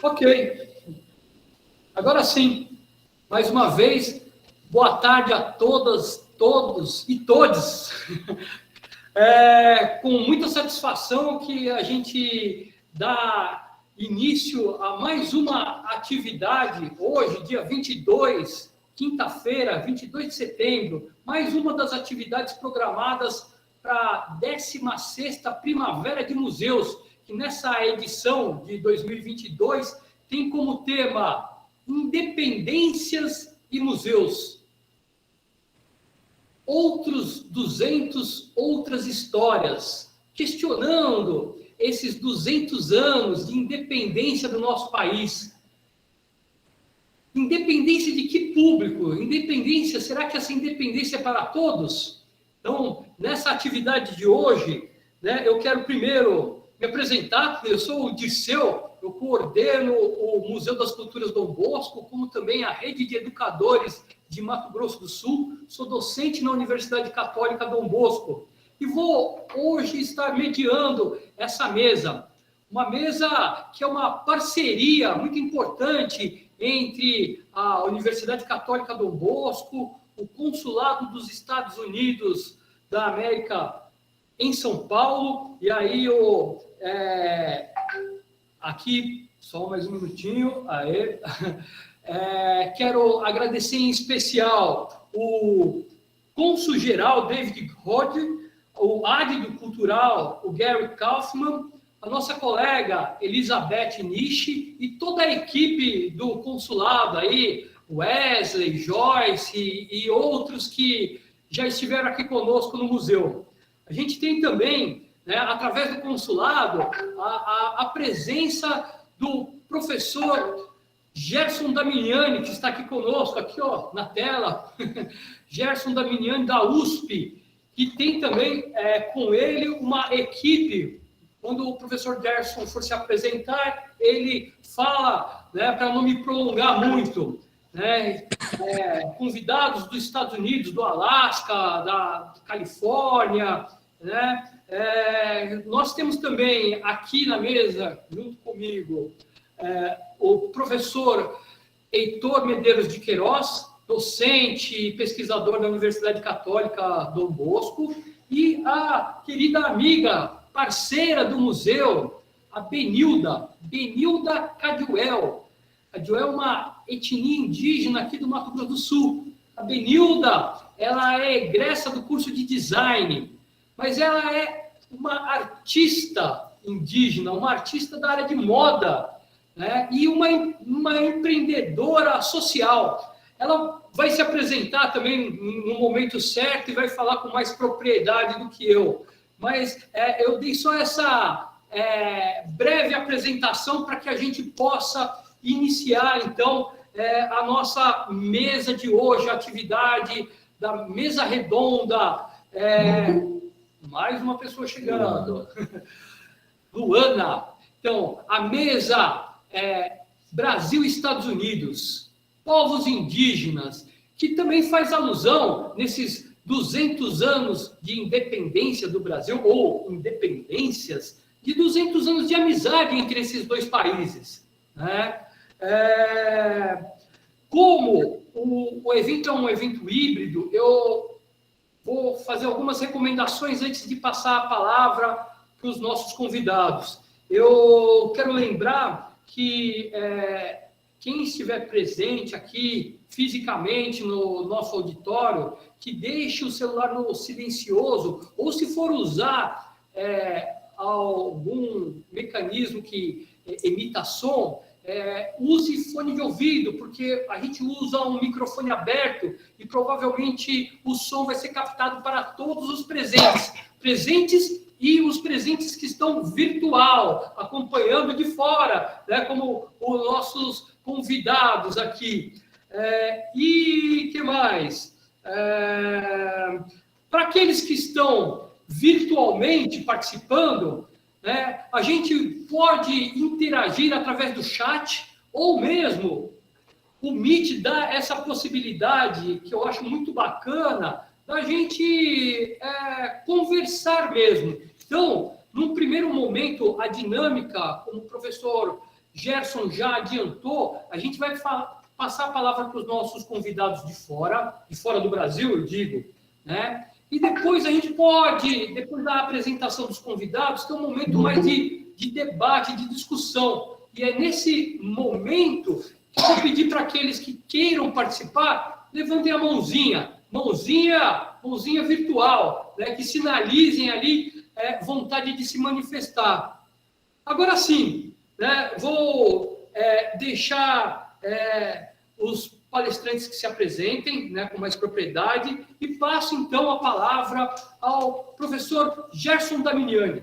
Ok. Agora sim, mais uma vez, boa tarde a todas, todos e todes. Com muita satisfação que a gente dá início a mais uma atividade, hoje, dia 22, quinta-feira, 22 de setembro, mais uma das atividades programadas para a 16ª Primavera de Museus, que nessa edição de 2022 tem como tema Independências e Museus. Outros 200 outras histórias, questionando esses 200 anos de independência do nosso país. Independência de que público? Independência, será que essa independência é para todos? Então, nessa atividade de hoje, eu quero primeiro me apresentar. Eu sou o Dirceu, eu coordeno o Museu das Culturas Dom Bosco, como também a Rede de Educadores de Mato Grosso do Sul. Sou docente na Universidade Católica Dom Bosco e vou hoje estar mediando essa mesa. Uma mesa que é uma parceria muito importante entre a Universidade Católica Dom Bosco, o Consulado dos Estados Unidos da América em São Paulo, e aí aqui, só mais um minutinho, quero agradecer em especial o cônsul-geral David Hodge, o ádido cultural, o Gary Kaufman, a nossa colega Elizabeth Nishi e toda a equipe do consulado aí, Wesley, Joyce e outros que já estiveram aqui conosco no museu. A gente tem também, através do consulado, a presença do professor Gerson Damiani, que está aqui conosco, aqui na tela, Gerson Damiani da USP, que tem também com ele uma equipe. Quando o professor Gerson for se apresentar, ele fala, para não me prolongar muito, convidados dos Estados Unidos, do Alasca, da Califórnia, nós temos também aqui na mesa, junto comigo, o professor Heitor Medeiros de Queiroz, docente e pesquisador da Universidade Católica Dom Bosco, e a querida amiga, parceira do museu, a Benilda Cadiuel. Cadiuel é uma etnia indígena aqui do Mato Grosso do Sul. A Benilda, ela é egressa do curso de design, mas ela é uma artista indígena, uma artista da área de moda, e uma empreendedora social. Ela vai se apresentar também no momento certo e vai falar com mais propriedade do que eu. Mas eu dei só essa breve apresentação para que a gente possa iniciar, então, a nossa mesa de hoje, a atividade da mesa redonda. Mais uma pessoa chegando. Luana. Então, a mesa Brasil e Estados Unidos, povos indígenas, que também faz alusão nesses 200 anos de independência do Brasil, ou independências, de 200 anos de amizade entre esses dois países. Como o evento é um evento híbrido, eu vou fazer algumas recomendações antes de passar a palavra para os nossos convidados. Eu quero lembrar que quem estiver presente aqui fisicamente no nosso auditório, que deixe o celular no silencioso, ou se for usar algum mecanismo que emita som, use fone de ouvido, porque a gente usa um microfone aberto e provavelmente o som vai ser captado para todos os presentes e os presentes que estão virtual, acompanhando de fora, como os nossos convidados aqui. E que mais? Para aqueles que estão virtualmente participando, a gente pode interagir através do chat, ou mesmo o Meet dá essa possibilidade, que eu acho muito bacana, da gente conversar mesmo. Então, num primeiro momento, a dinâmica, como o professor Gerson já adiantou, a gente vai passar a palavra para os nossos convidados de fora do Brasil, eu digo, né? E depois a gente pode, depois da apresentação dos convidados, ter um momento mais de debate, de discussão. E é nesse momento que eu vou pedir para aqueles que queiram participar, levantem a mãozinha virtual, né? Que sinalizem ali vontade de se manifestar. Agora sim, né? Vou deixar os palestrantes que se apresentem, né, com mais propriedade, e passo então a palavra ao professor Gerson Daminiani.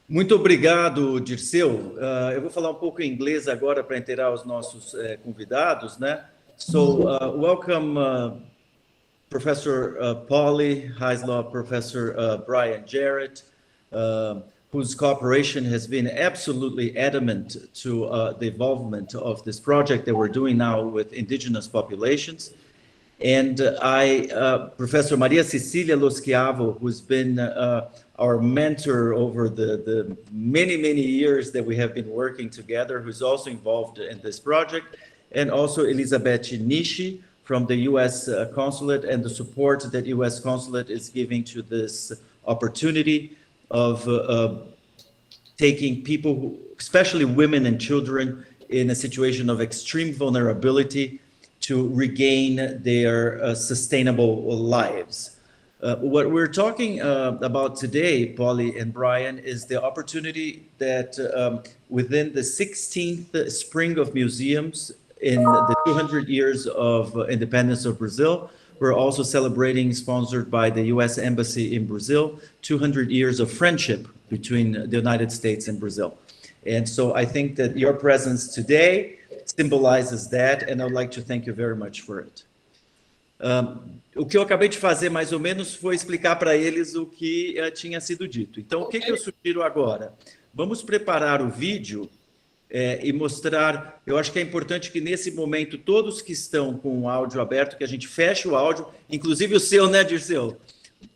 Muito obrigado, Dirceu. Eu vou falar um pouco em inglês agora para inteirar os nossos convidados, né? So, welcome, Professor Pauly Heislaw, Professor Brian Jarrett, whose cooperation has been absolutely adamant to the involvement of this project that we're doing now with indigenous populations. And Professor Maria Cecilia Loschiavo, who's been our mentor over the many, many years that we have been working together, who's also involved in this project, and also Elizabeth Nishi from the U.S. Consulate and the support that U.S. Consulate is giving to this opportunity of taking people, especially women and children, in a situation of extreme vulnerability to regain their sustainable lives. What we're talking about today, Pauly and Brian, is the opportunity that within the 16th Spring of Museums in the 200 years of independence of Brazil, we're also celebrating, sponsored by the U.S. Embassy in Brazil, 200 years of friendship between the United States and Brazil. And so I think that your presence today symbolizes that, and I'd like to thank you very much for it. O que eu acabei de fazer, mais ou menos, foi explicar para eles o que tinha sido dito. Então, o que eu sugiro agora? Vamos preparar o vídeo e mostrar. Eu acho que é importante que nesse momento todos que estão com o áudio aberto, que a gente feche o áudio, inclusive o seu, né, Dirceu?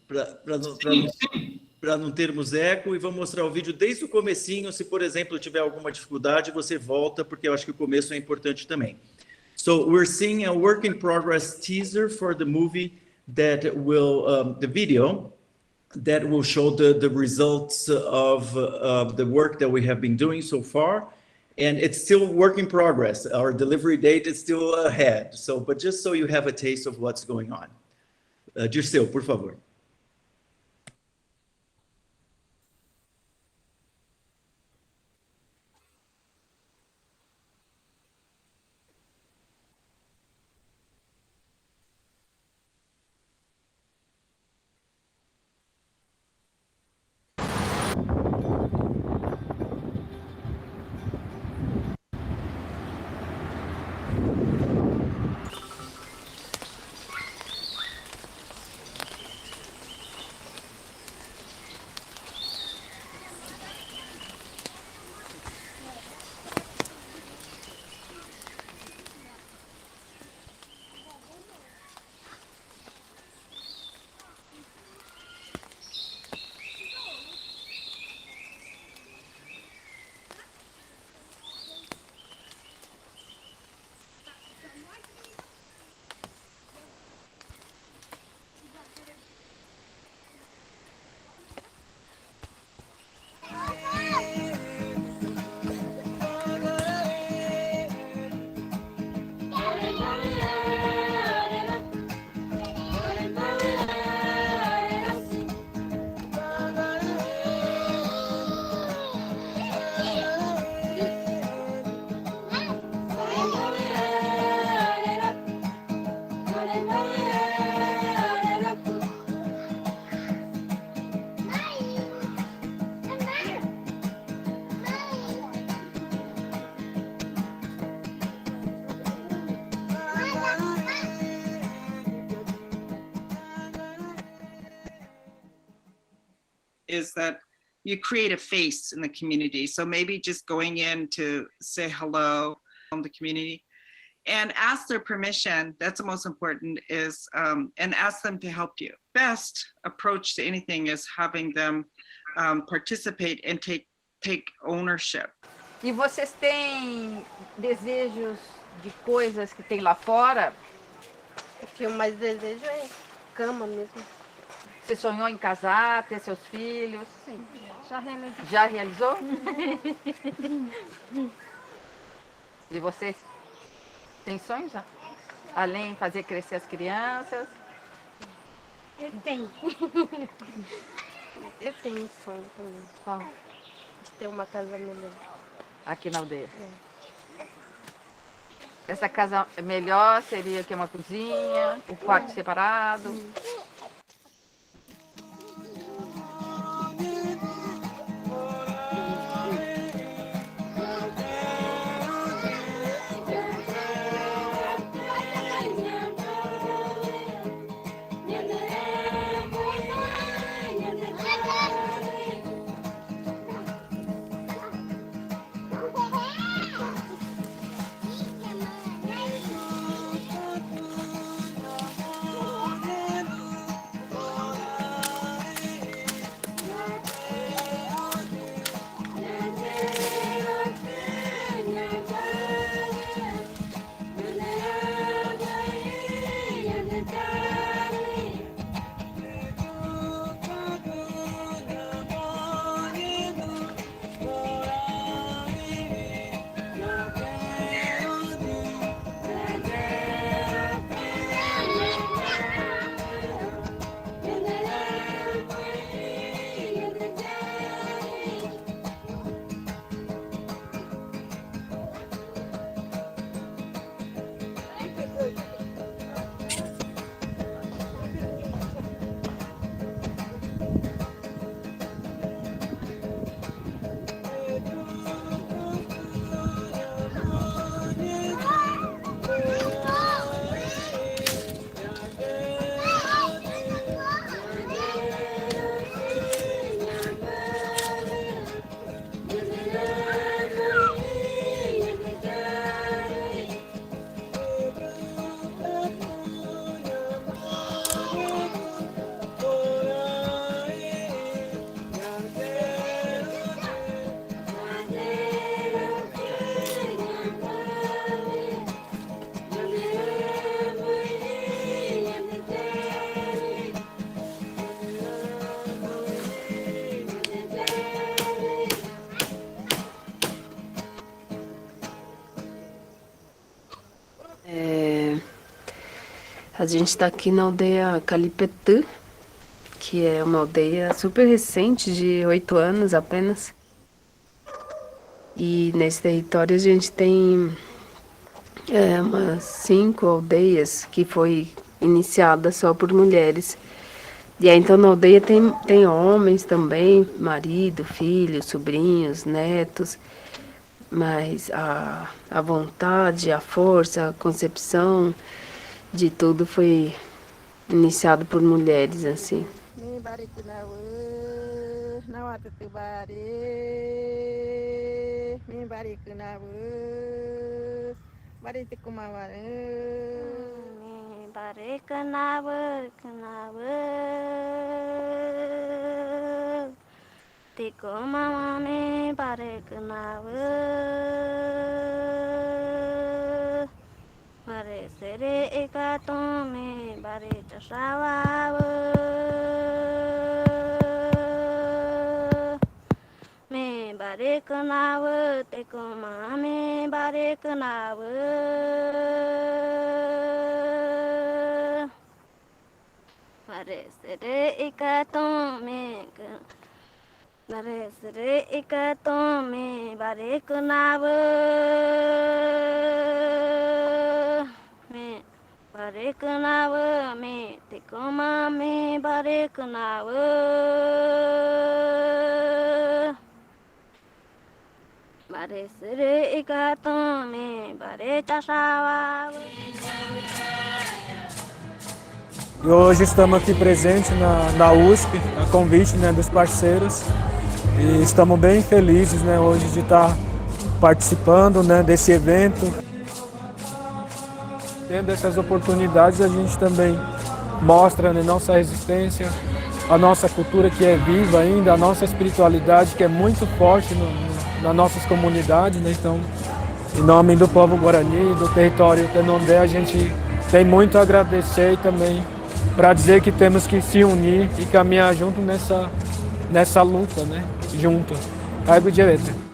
Para não termos eco, e vamos mostrar o vídeo desde o comecinho. Se, por exemplo, tiver alguma dificuldade, você volta, porque eu acho que o começo é importante também. So we're seeing a work in progress teaser for the movie that will, the video, that will show the results of the work that we have been doing so far. And it's still work in progress. Our delivery date is still ahead. So, but just so you have a taste of what's going on. Dirceu, por favor. Is that you create a face in the community. So maybe just going in to say hello to the community and ask their permission. That's the most important, is and ask them to help you. Best approach to anything is having them participate and take ownership. E vocês têm desejos de coisas que tem lá fora? O que eu mais desejo é cama mesmo. Você sonhou em casar, ter seus filhos? Sim, já realizei. Já realizou? E vocês têm sonhos já? Além de fazer crescer as crianças? Eu tenho. Eu tenho um sonho também. Qual? De ter uma casa melhor. Aqui na aldeia. Essa casa melhor seria que uma cozinha, o quarto separado. A gente está aqui na aldeia Calipetã, que é uma aldeia super recente, de 8 anos apenas. E nesse território a gente tem umas 5 aldeias que foi iniciada só por mulheres. E aí então na aldeia tem homens também, marido, filho, sobrinhos, netos. Mas a vontade, a força, a concepção de tudo foi iniciado por mulheres, assim. Bare sere ekatome bare chasawa me bare kanawa te koma me bare kanawa bare sere ekatome bare sere ekatome bare kanawa bare kanawa me te koma me bare kanawa bare sere ikato me bare chasawa. E hoje estamos aqui presentes na USP, a convite, né, dos parceiros, e estamos bem felizes, né, hoje de estar participando, né, desse evento. Tendo essas oportunidades, a gente também mostra, né, nossa resistência, a nossa cultura que é viva ainda, a nossa espiritualidade que é muito forte nas nossas comunidades, né? Então, em nome do povo Guarani, do território Candomblé, a gente tem muito a agradecer e também para dizer que temos que se unir e caminhar junto nessa luta, né? Junto. Aibu direito.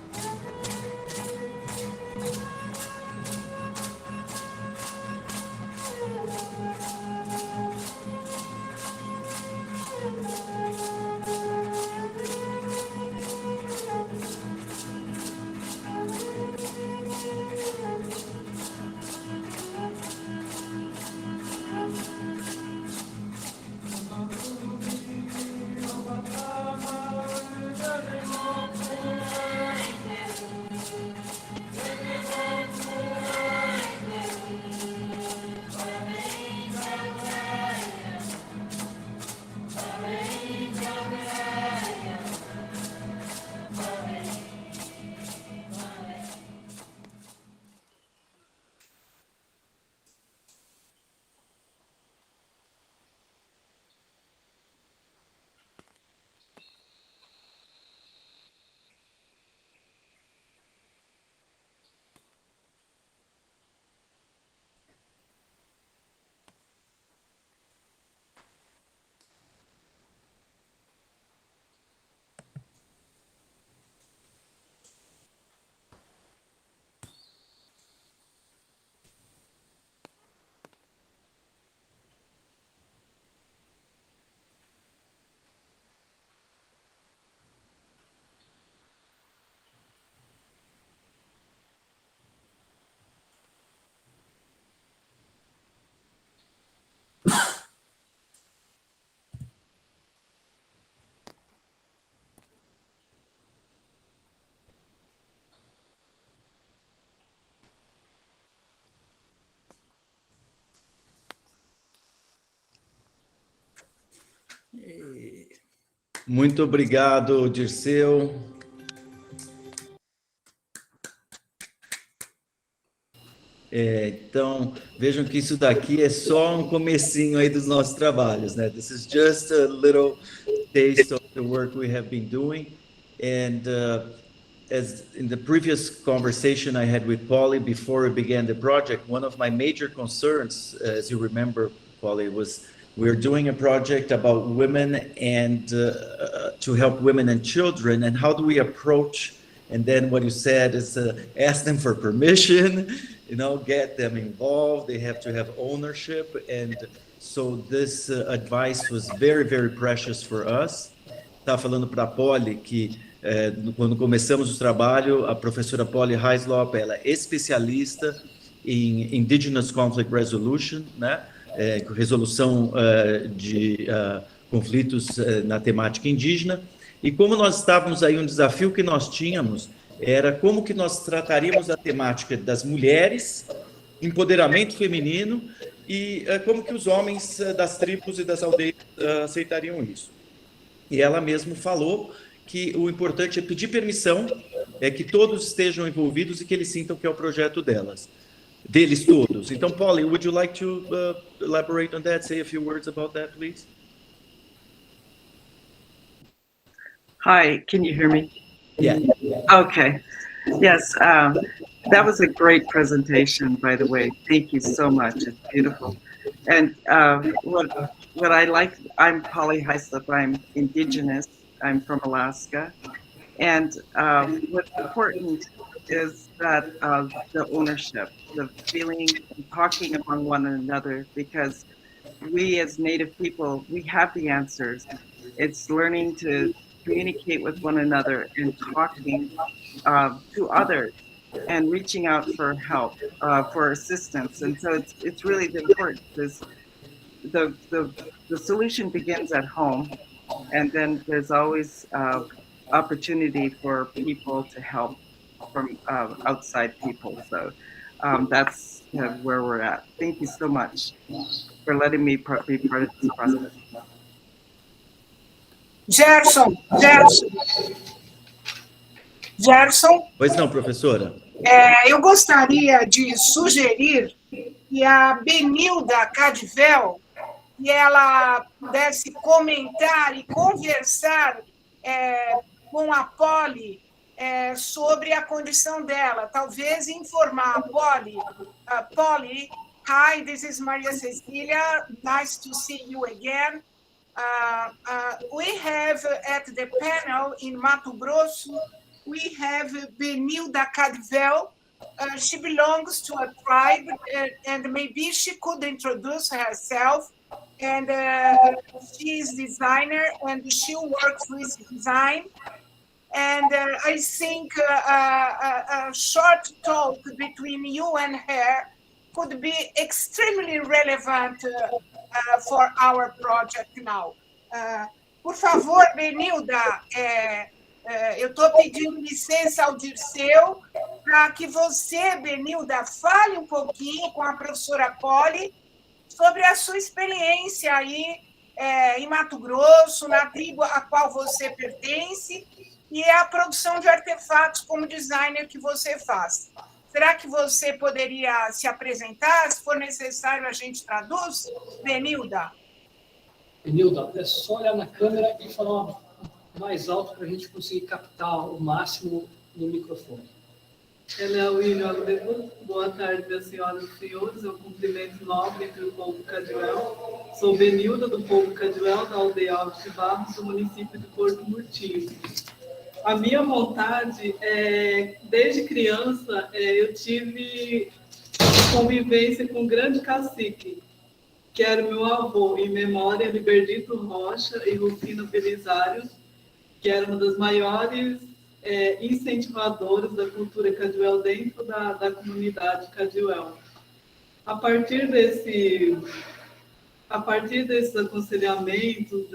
Muito obrigado, Dirceu. Então, vejam que isso daqui é só um comecinho aí dos nossos trabalhos, né? This is just a little taste of the work we have been doing. And as in the previous conversation I had with Polly before we began the project, one of my major concerns, as you remember, Polly, was we're doing a project about women and to help women and children, and how do we approach, and then what you said is ask them for permission, you know, get them involved, they have to have ownership, and so this advice was very, very precious for us. Estava falando para a Polly que quando começamos o trabalho, a professora Polly Heislop, ela é especialista em Indigenous Conflict Resolution, né? Resolução de conflitos na temática indígena, e como nós estávamos aí, um desafio que nós tínhamos era como que nós trataríamos a temática das mulheres, empoderamento feminino, e como que os homens das tribos e das aldeias aceitariam isso. E ela mesmo falou que o importante é pedir permissão, que todos estejam envolvidos e que eles sintam que é o projeto deles todos. Então, Polly, would you like to elaborate on that? Say a few words about that, please. Hi, can you hear me? Yeah. Okay. Yes, that was a great presentation, by the way. Thank you so much. It's beautiful. And what I like, I'm Polly Heislop. I'm Indigenous. I'm from Alaska. And what's important is that the ownership, the feeling, and talking among one another, because we as Native people, we have the answers. It's learning to communicate with one another and talking to others and reaching out for help, for assistance. And so it's really important, because the solution begins at home, and then there's always opportunity for people to help from outside people. So that's where we're at. Thank you so much for letting me be part of this process. Gerson. Pois não, professora. Eu gostaria de sugerir que a Benilda Cadivel, que ela pudesse comentar e conversar com a Polly sobre a condição dela, talvez informar a Polly. Polly, hi, this is Maria Cecilia. Nice to see you again. We have at the panel in Mato Grosso, we have Benilda Cadvel. She belongs to a tribe, and maybe she could introduce herself. And she is designer, and she works with design. And I think a short talk between you and her could be extremely relevant for our project now. Por favor, Benilda, eu estou pedindo licença ao Dirceu para que você, Benilda, fale um pouquinho com a professora Polly sobre a sua experiência aí em Mato Grosso, na tribo a qual você pertence, e a produção de artefatos como designer que você faz. Será que você poderia se apresentar? Se for necessário, a gente traduz? Benilda? Benilda, é só olhar na câmera e falar mais alto para a gente conseguir captar o máximo no microfone. Ela é William Debut. Boa tarde, minhas senhoras e senhores. Eu cumprimento nobre entre o povo Cadiuel. Sou Benilda, do povo Cadiuel, da aldeia Alves de Barros, do município de Porto Murtinho. A minha vontade, desde criança, eu tive convivência com um grande cacique, que era o meu avô, em memória, Liberdito Rocha e Rufina Belisário, que era uma das maiores incentivadoras da cultura Cadiuel dentro da comunidade Cadiuel. A partir desses aconselhamentos,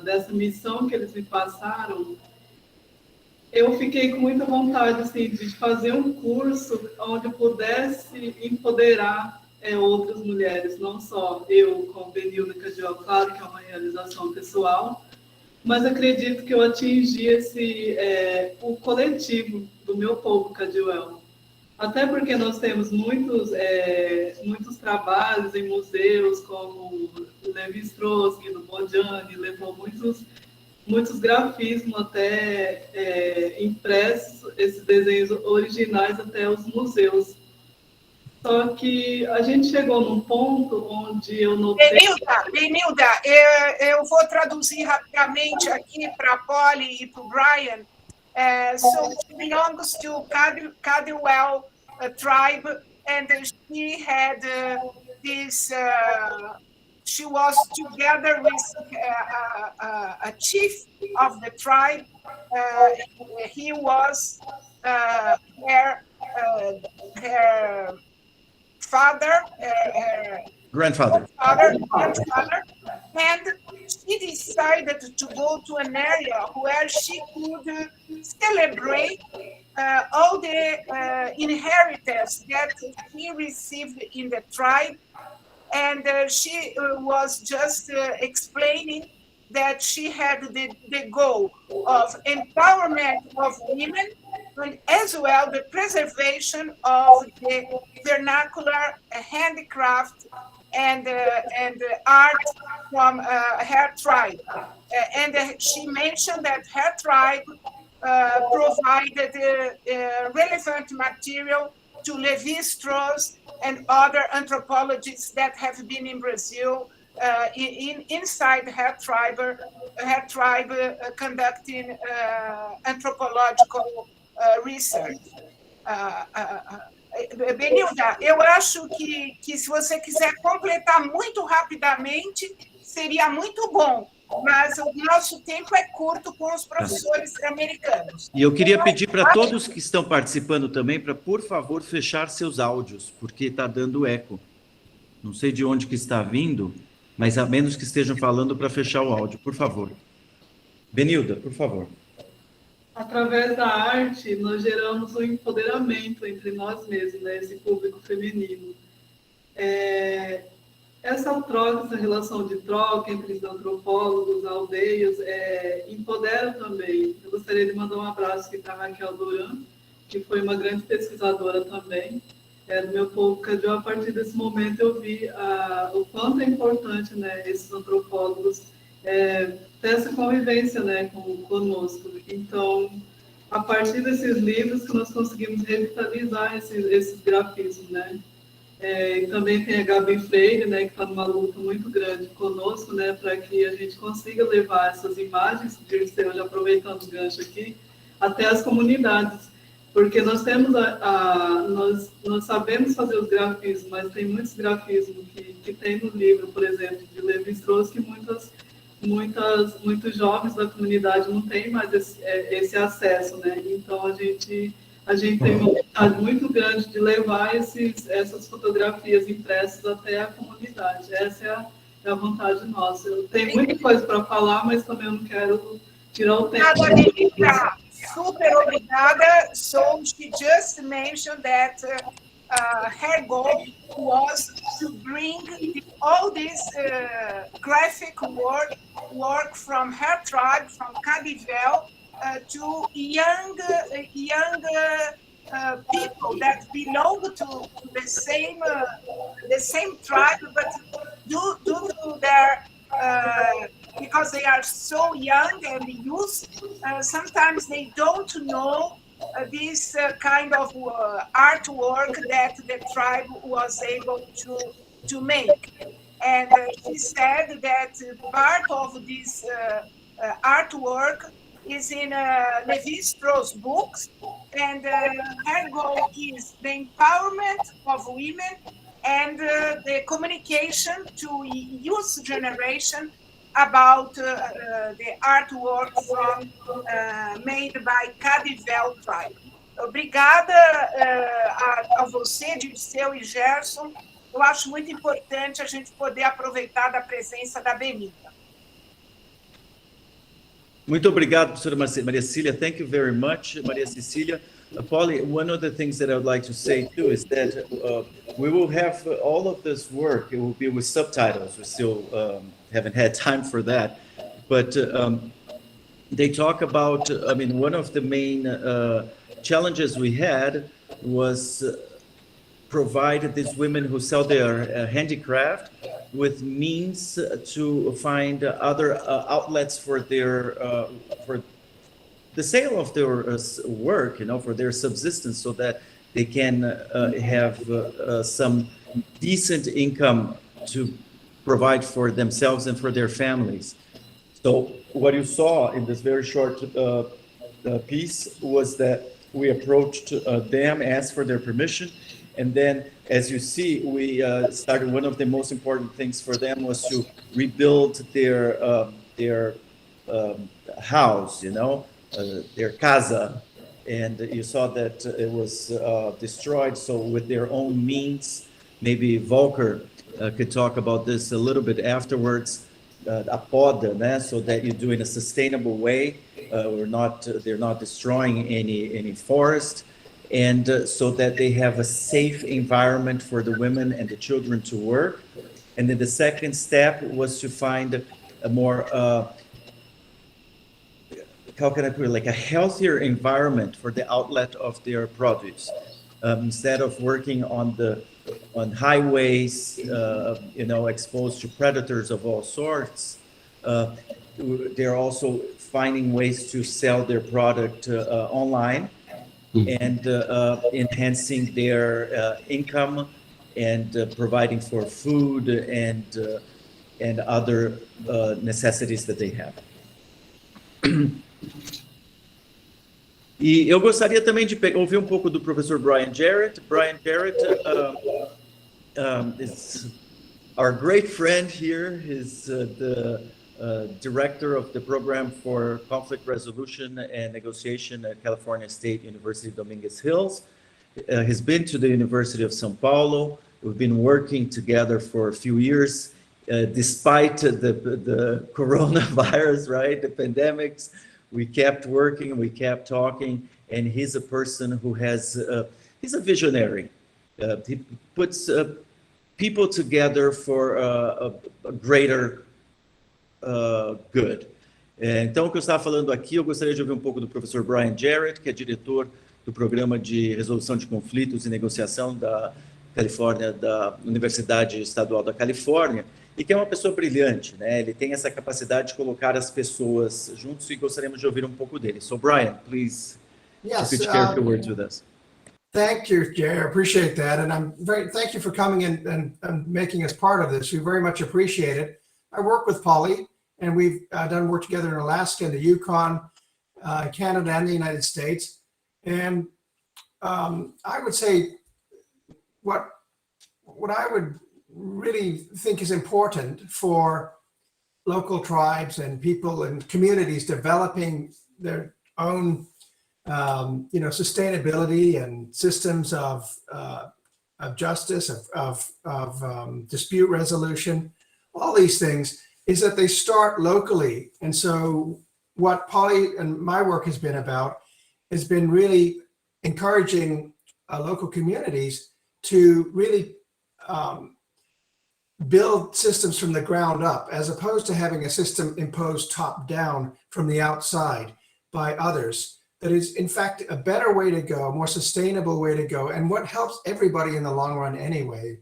dessa missão que eles me passaram, eu fiquei com muita vontade assim, de fazer um curso onde eu pudesse empoderar outras mulheres, não só eu, como Benilda Cadiuel, claro que é uma realização pessoal, mas acredito que eu atingi o coletivo do meu povo Cadiuel. Até porque nós temos muitos trabalhos em museus, como o Levi-Strauss, Guido Modiani, levou muitos grafismos até impressos, esses desenhos originais até os museus. Só que a gente chegou num ponto onde eu notei... Benilda, eu vou traduzir rapidamente aqui para a Polly e para o Brian. So she belongs to Cadiuel tribe, and she had this... she was together with a chief of the tribe. He was her grandfather, and she decided to go to an area where she could celebrate all the inheritance that she received in the tribe. And she was just explaining that she had the goal of empowerment of women, and as well the preservation of the vernacular handicraft and art from her tribe. And she mentioned that her tribe provided relevant material to Levi-Strauss and other anthropologists that have been in Brazil inside her tribe conducting anthropological research. Benilda, eu acho que se você quiser completar muito rapidamente, seria muito bom, mas o nosso tempo é curto com os professores americanos. E eu queria pedir para todos que estão participando também, para, por favor, fechar seus áudios, porque está dando eco. Não sei de onde que está vindo, mas a menos que estejam falando para fechar o áudio, por favor. Benilda, por favor. Através da arte, nós geramos um empoderamento entre nós mesmos, né, esse público feminino. Essa troca, essa relação de troca entre os antropólogos, aldeias, empodera também. Eu gostaria de mandar um abraço aqui para a Raquel Duran, que foi uma grande pesquisadora também, do meu povo Cadiuel. A partir desse momento eu vi o quanto é importante, né, esses antropólogos ter essa convivência, né, conosco. Então, a partir desses livros que nós conseguimos revitalizar esses grafismos, né? E também tem a Gabi Freire, né, que está numa luta muito grande conosco, né, para que a gente consiga levar essas imagens, Dirceu, já aproveitando o gancho aqui, até as comunidades, porque nós temos nós sabemos fazer os grafismos, mas tem muitos grafismos que tem no livro, por exemplo, de Levi-Strauss, que muitos jovens da comunidade não têm mais esse acesso, né? Então a gente tem uma vontade muito grande de levar essas fotografias impressas até a comunidade. Essa é a vontade nossa. Eu tenho muita coisa para falar, mas também eu não quero tirar o tempo. Obrigada, Benita. Super obrigada. So she just mentioned that her goal was to bring all this graphic work from her tribe, from Cadivel, to young people that belong to the same tribe, but due to their because they are so young and youth, sometimes they don't know this kind of artwork that the tribe was able to make. And she said that part of this artwork is in Levi-Strauss books, and her goal is the empowerment of women and the communication to youth generation about the artwork made by Cadivel tribe. Obrigada a você, Dirceu e Gerson. Eu acho muito importante a gente poder aproveitar da presença da Benita. Muito obrigado, professora Maria Cecília. Thank you very much, Maria Cecília. Polly, one of the things that I would like to say too is that we will have all of this work. It will be with subtitles. We still haven't had time for that, but they talk about. I mean, one of the main challenges we had was provide these women who sell their handicraft with means to find other outlets for their for the sale of their work, for their subsistence, so that they can have some decent income to provide for themselves and for their families. So what you saw in this very short piece was that we approached them, asked for their permission, and then, as you see, we started. One of the most important things for them was to rebuild their house, their casa, and you saw that it was destroyed. So with their own means, maybe Volker could talk about this a little bit afterwards, a poda, né? So that you do in a sustainable way. They're not destroying any forest, and so that they have a safe environment for the women and the children to work. And then the second step was to find a more how can I put it, like a healthier environment for the outlet of their produce. Instead of working on highways, exposed to predators of all sorts, they're also finding ways to sell their product online and enhancing their income and providing for food and other necessities that they have. E eu gostaria também de ouvir um pouco do professor Brian Jarrett. Brian Jarrett is our great friend here. He's the director of the program for conflict resolution and negotiation at California State University Dominguez Hills. He's been to the University of São Paulo. We've been working together for a few years, despite the coronavirus, right? The pandemics. We kept working, we kept talking, and he's a person who he's a visionary. He puts people together for a greater good. Então, o que eu estava falando aqui, eu gostaria de ouvir um pouco do professor Brian Jarrett, que é diretor do Programa de Resolução de Conflitos e Negociação da Califórnia, da Universidade Estadual da Califórnia, e que é uma pessoa brilhante, né? Ele tem essa capacidade de colocar as pessoas juntos e gostaríamos de ouvir um pouco dele. So, Brian, please Yes. If you could share a few words with us. Thank you, Jay. I appreciate that. And thank you for coming in and making us part of this. We very much appreciate it. I work with Polly, and we've done work together in Alaska, and the Yukon, Canada, and the United States. And I would say what I would really think is important for local tribes and people and communities developing their own sustainability and systems of justice, of dispute resolution, all these things, is that they start locally. And so what Polly and my work has been about has been really encouraging local communities to really build systems from the ground up, as opposed to having a system imposed top down from the outside by others. That is, in fact, a better way to go, a more sustainable way to go. And what helps everybody in the long run anyway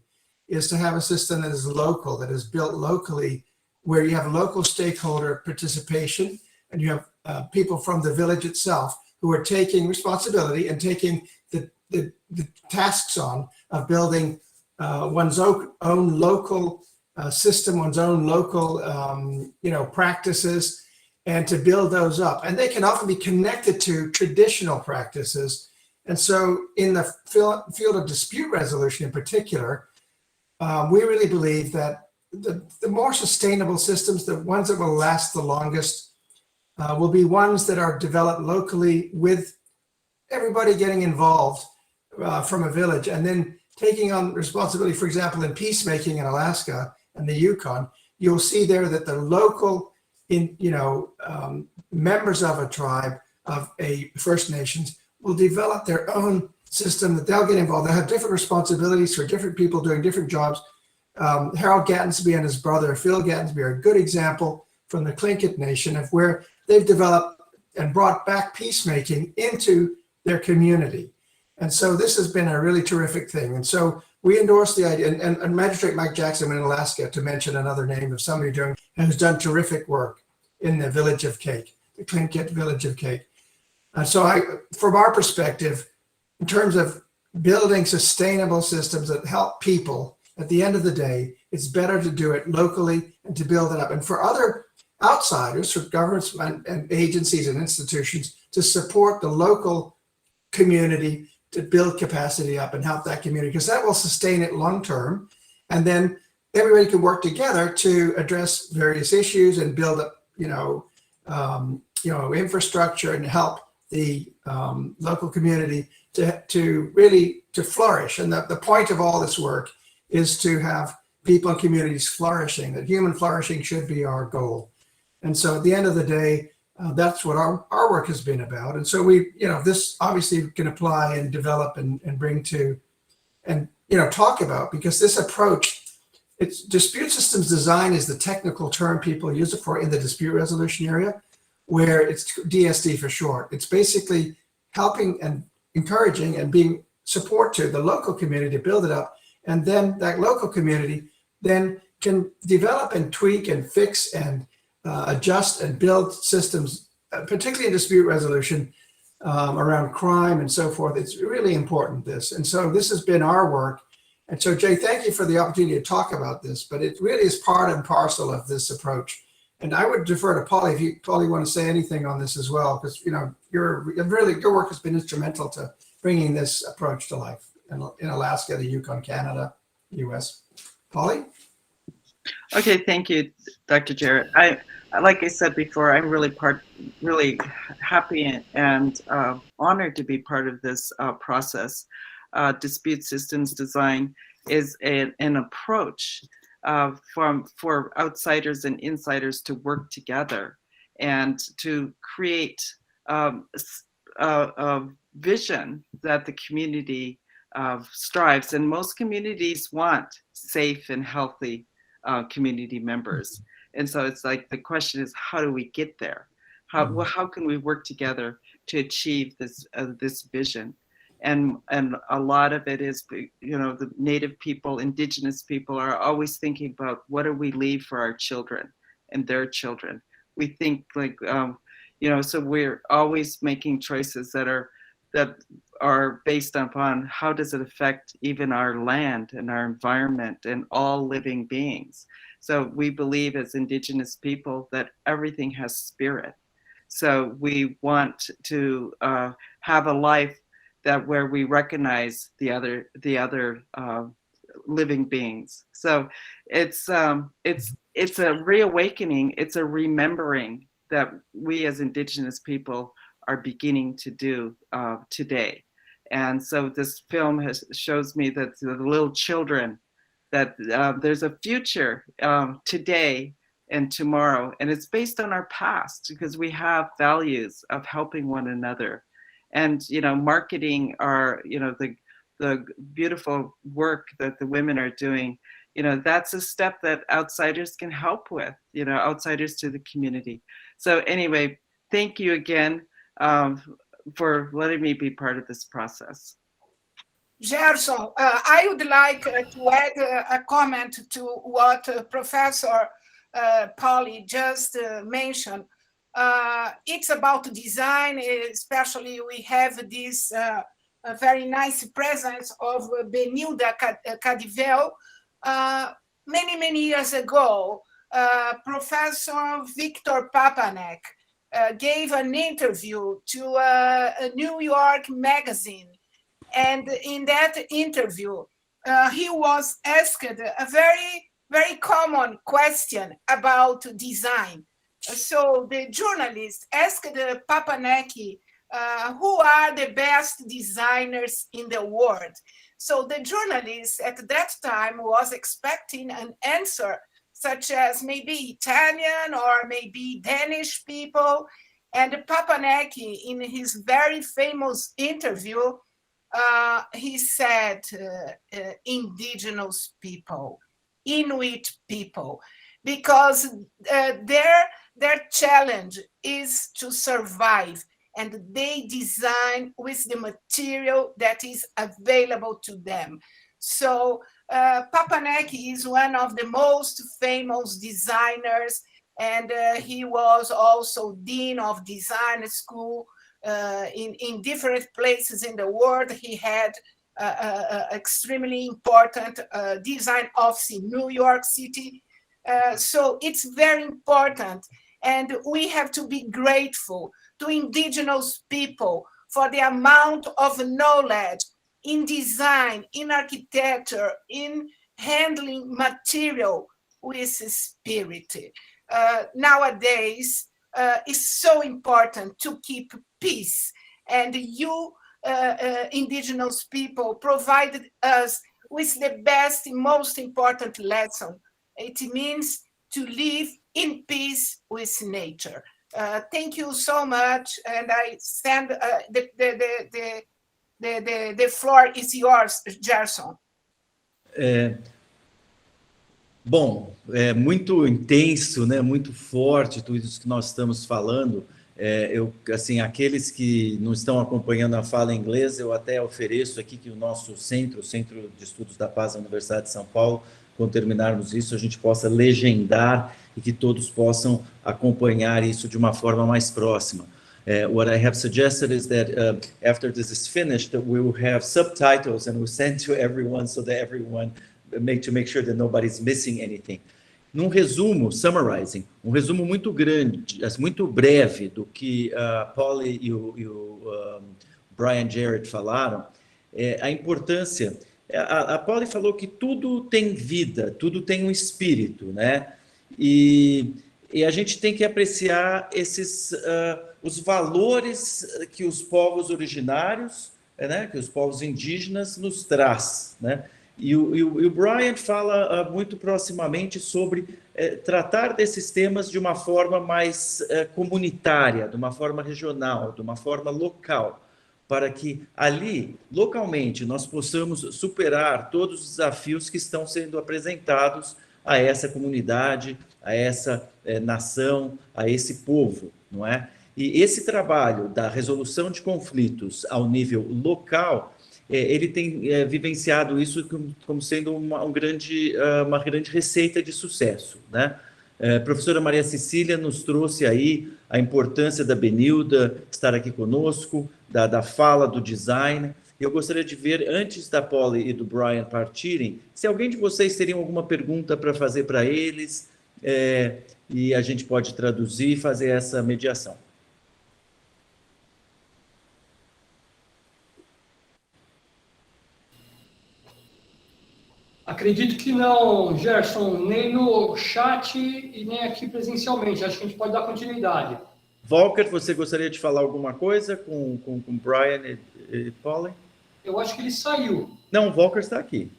is to have a system that is local, that is built locally, where you have local stakeholder participation, and you have people from the village itself who are taking responsibility and taking the tasks on of building one's own local system, one's own local practices, and to build those up. And they can often be connected to traditional practices. And so in the field of dispute resolution in particular, we really believe that the more sustainable systems, the ones that will last the longest, will be ones that are developed locally with everybody getting involved from a village, and then taking on responsibility. For example, in peacemaking in Alaska and the Yukon, you'll see there that the local members of a tribe, of a First Nations, will develop their own system that they'll get involved. They'll have different responsibilities for different people doing different jobs. Harold Gattensby and his brother, Phil Gattensby, are a good example from the Tlingit Nation of where they've developed and brought back peacemaking into their community. And so this has been a really terrific thing. And so we endorse the idea, and Magistrate Mike Jackson in Alaska, to mention another name of somebody who's done terrific work in the Village of Cake, the Tlingit Village of Cake. So from our perspective, in terms of building sustainable systems that help people, at the end of the day, it's better to do it locally and to build it up. And for other outsiders, for governments and agencies and institutions, to support the local community, to build capacity up and help that community, because that will sustain it long term. And then everybody can work together to address various issues and build up, infrastructure, and help the local community to really flourish. And the point of all this work is to have people and communities flourishing, that human flourishing should be our goal. And so at the end of the day, that's what our work has been about. And so this obviously can apply and develop and bring to, and, talk about, because this approach, it's dispute systems design is the technical term people use it for in the dispute resolution area, where it's DSD for short. It's basically helping and encouraging and being support to the local community to build it up. And then that local community then can develop and tweak and fix and adjust and build systems, particularly in dispute resolution around crime and so forth. It's really important, this. And so this has been our work. And so, Jay, thank you for the opportunity to talk about this, but it really is part and parcel of this approach. And I would defer to Polly if you, Polly, want to say anything on this as well, because your work has been instrumental to bringing this approach to life in Alaska, the Yukon, Canada, US. Polly? Okay, thank you, Dr. Jarrett. Like I said before, I'm really happy and honored to be part of this process. Dispute systems design is an approach for outsiders and insiders to work together and to create a vision that the community strives. And most communities want safe and healthy community members. And so it's like, the question is, how do we get there? How can we work together to achieve this vision? And a lot of it is, the Native people, Indigenous people are always thinking about, what do we leave for our children and their children? We think like, so we're always making choices that are that are based upon how does it affect even our land and our environment and all living beings. So we believe as Indigenous people that everything has spirit. So we want to have a life that where we recognize the other living beings. So it's a reawakening. It's a remembering that we as Indigenous people are beginning to do today. And so this film shows me that the little children, that there's a future today and tomorrow, and it's based on our past because we have values of helping one another, and marketing our the beautiful work that the women are doing. That's a step that outsiders can help with. Outsiders to the community. So anyway, thank you again for letting me be part of this process. Gerson, I would like to add a comment to what Professor Polly just mentioned. It's about design, especially we have this very nice presence of Benilda Cadivel. Many years ago, Professor Victor Papanek gave an interview to a New York magazine. And in that interview, he was asked a very common question about design. So the journalist asked Papanek, who are the best designers in the world? So the journalist at that time was expecting an answer such as maybe Italian or maybe Danish people. And Papanek, in his very famous interview, he said indigenous people, Inuit people, because their challenge is to survive, and they design with the material that is available to them. So Papanek is one of the most famous designers, and he was also dean of design school in different places in the world. He had extremely important design office in New York City. So it's very important, and we have to be grateful to indigenous people for the amount of knowledge in design, in architecture, in handling material with spirit. Nowadays, it's so important to keep peace, and you indigenous people provided us with the best, most important lesson. It means to live in peace with nature. Thank you so much, and I send the floor is yours, Gerson. Bom, é muito intenso, né? Muito forte tudo isso que nós estamos falando. Assim, aqueles que não estão acompanhando a fala em inglês, eu até ofereço aqui que o nosso centro, o Centro de Estudos da Paz da Universidade de São Paulo, quando terminarmos isso, a gente possa legendar e que todos possam acompanhar isso de uma forma mais próxima. What I have suggested is that after this is finished, we will have subtitles and we'll send to everyone so that everyone make sure that nobody's missing anything. Num resumo, summarizing, um resumo muito grande, muito breve do que a Polly e o Brian Jarrett falaram, a importância. A Polly falou que tudo tem vida, tudo tem um espírito, né? E a gente tem que apreciar os valores que os povos originários, né, que os povos indígenas nos traz, né? E o Brian fala muito proximamente sobre tratar desses temas de uma forma mais comunitária, de uma forma regional, de uma forma local, para que ali, localmente, nós possamos superar todos os desafios que estão sendo apresentados a essa comunidade, a essa nação, a esse povo, não é? E esse trabalho da resolução de conflitos ao nível local, ele tem vivenciado isso como sendo uma grande receita de sucesso, né? Professora Maria Cecília nos trouxe aí a importância da Benilda estar aqui conosco, da fala, do design. Eu gostaria de ver, antes da Polly e do Brian partirem, se alguém de vocês teria alguma pergunta para fazer para eles, e a gente pode traduzir e fazer essa mediação. Acredito que não, Gerson, nem no chat e nem aqui presencialmente. Acho que a gente pode dar continuidade. Volker, você gostaria de falar alguma coisa com Brian e Polly? Eu acho que ele saiu. Não, o Volker está aqui.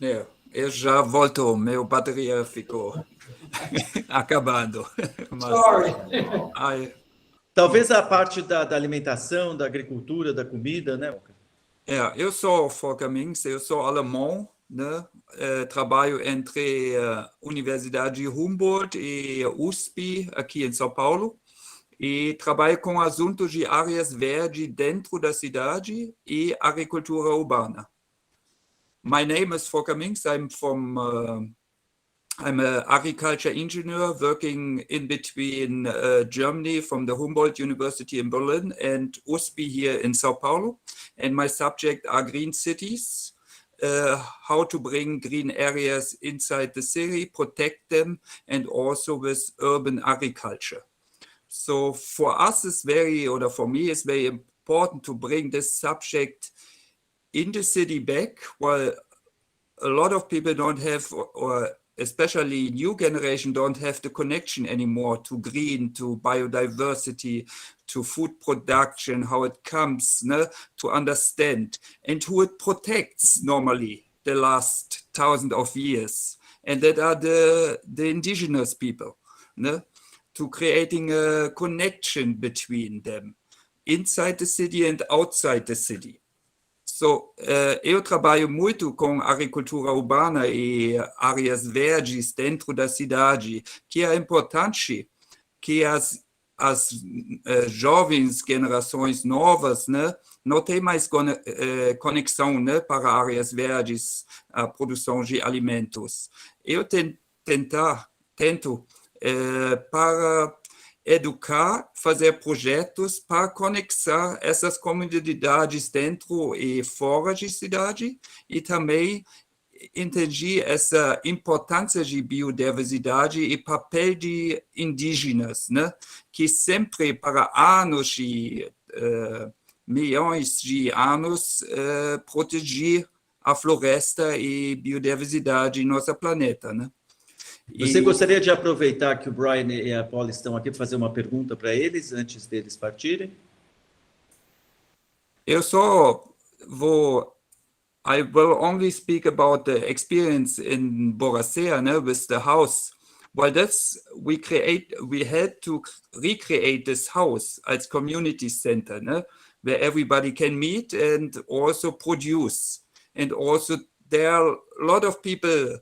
Ele já voltou, minha bateria ficou acabando. Mas, Sorry. Talvez a parte da alimentação, da agricultura, da comida, né, Volker? Eu sou Volker Minks, eu sou alemão, né? Trabalho entre Universidade Humboldt e USP aqui em São Paulo e trabalho com assuntos de áreas verdes dentro da cidade e agricultura urbana. My name is Volker Minks. I'm an agriculture engineer working in between Germany from the Humboldt University in Berlin and USP here in Sao Paulo. And my subject are green cities, how to bring green areas inside the city, protect them, and also with urban agriculture. So for us, for me, it's very important to bring this subject in the city back, while a lot of people don't have, or especially new generation don't have the connection anymore to green, to biodiversity, to food production, how it comes, to understand, and who it protects normally the last thousands of years. And that are the indigenous people, to creating a connection between them inside the city and outside the city. So, eu trabalho muito com agricultura urbana e áreas verdes dentro da cidade, que é importante que as jovens gerações novas, não tem mais conexão, para áreas verdes, a produção de alimentos. Eu tento para educar, fazer projetos para conectar essas comunidades dentro e fora de cidade e também entendi essa importância de biodiversidade e papel de indígenas, que sempre para anos e milhões de anos proteger a floresta e biodiversidade em nosso planeta, Você gostaria de aproveitar que o Brian e a Polly estão aqui para fazer uma pergunta para eles antes deles partirem? I will only speak about the experience in Boracea, with the house. Well, we had to recreate this house as community center, where everybody can meet and also produce. And also there are a lot of people